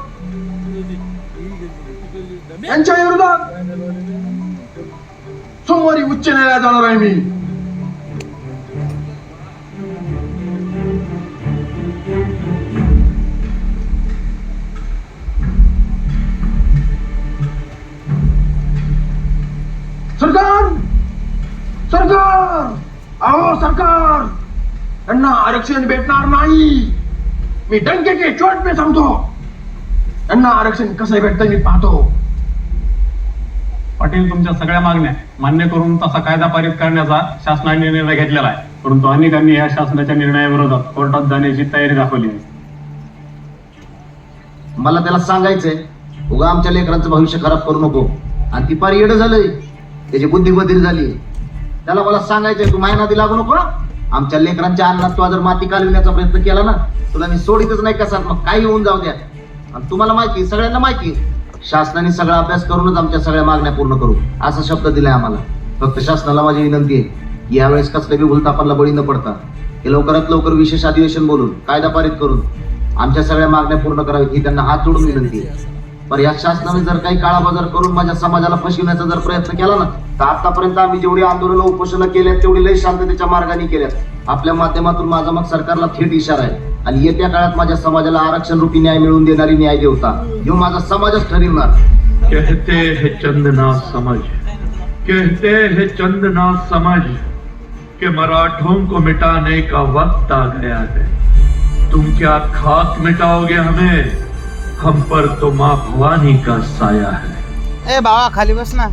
यांच्या विरोधात सोमवारी उच्च न्यायालयात जाणार आहे मी. सरकार, सरकार, अहो सरकार, यांना आरक्षण भेटणार नाही. मी डंके के चोट पे सांगतो. यांना आरक्षण कसं भेटतं मी पाहतो. पाटील, तुमच्या सगळ्या मागण्या मान्य करून तसा कायदा पारित करण्याचा शासनाने निर्णय घेतलेला आहे. परंतु अनेकांनी या शासनाच्या निर्णयाविरोधात कोर्टात जाण्याची तयारी दाखवली आहे. मला त्याला सांगायचंय, उगा आमच्या लेकरांचं भविष्य खराब करू नको. आणि ती पार येडं झालंय, त्याची बुद्धी बधीर झाली. त्याला मला सांगायचंय, तू मायनादी लागू नको. आमच्या लेकरांच्या अन्नात तू जर माती कालविण्याचा प्रयत्न केला ना, तुला मी सोडीतच नाही. कसा मग काही होऊन जाऊ द्या. आणि तुम्हाला माहिती, सगळ्यांना माहिती, शासनाने सगळा अभ्यास करूनच आमच्या सगळ्या मागण्या पूर्ण करू असा शब्द दिलाय आम्हाला. फक्त शासनाला माझी विनंती आहे, यावेळेस कसलं बी भूलथापांना बळी न पडता हे लवकरात लवकर विशेष अधिवेशन बोलून कायदा पारित करून आमच्या सगळ्या मागण्या पूर्ण कराव्यात ही त्यांना हात जोडून विनंती आहे. पण या शासनाने जर काही काळाबाजार करून माझ्या समाजाला फसविण्याचा जर प्रयत्न केला ना, तर आतापर्यंत आम्ही जेवढी आंदोलनं उपोषणं केल्यात तेवढी लय शांततेच्या मार्गाने केल्यात. आपल्या माध्यमातून माझा मग सरकारला थेट इशारा आहे, आणि येत्या काळात माझ्या समाजाला आरक्षण रूपी न्याय मिळवून देणारी न्याय देवता ह्यो माझा समाजच ठरवणार. कहते हैं चंदना समझ, कहते हैं चंदना समझ कि मराठों को मिटाने का वक्त आ गया है. तुम क्या खाक मिटाओगे हमें, हम पर तो माँ भवानी का साया है. ए बाबा खाली बस ना.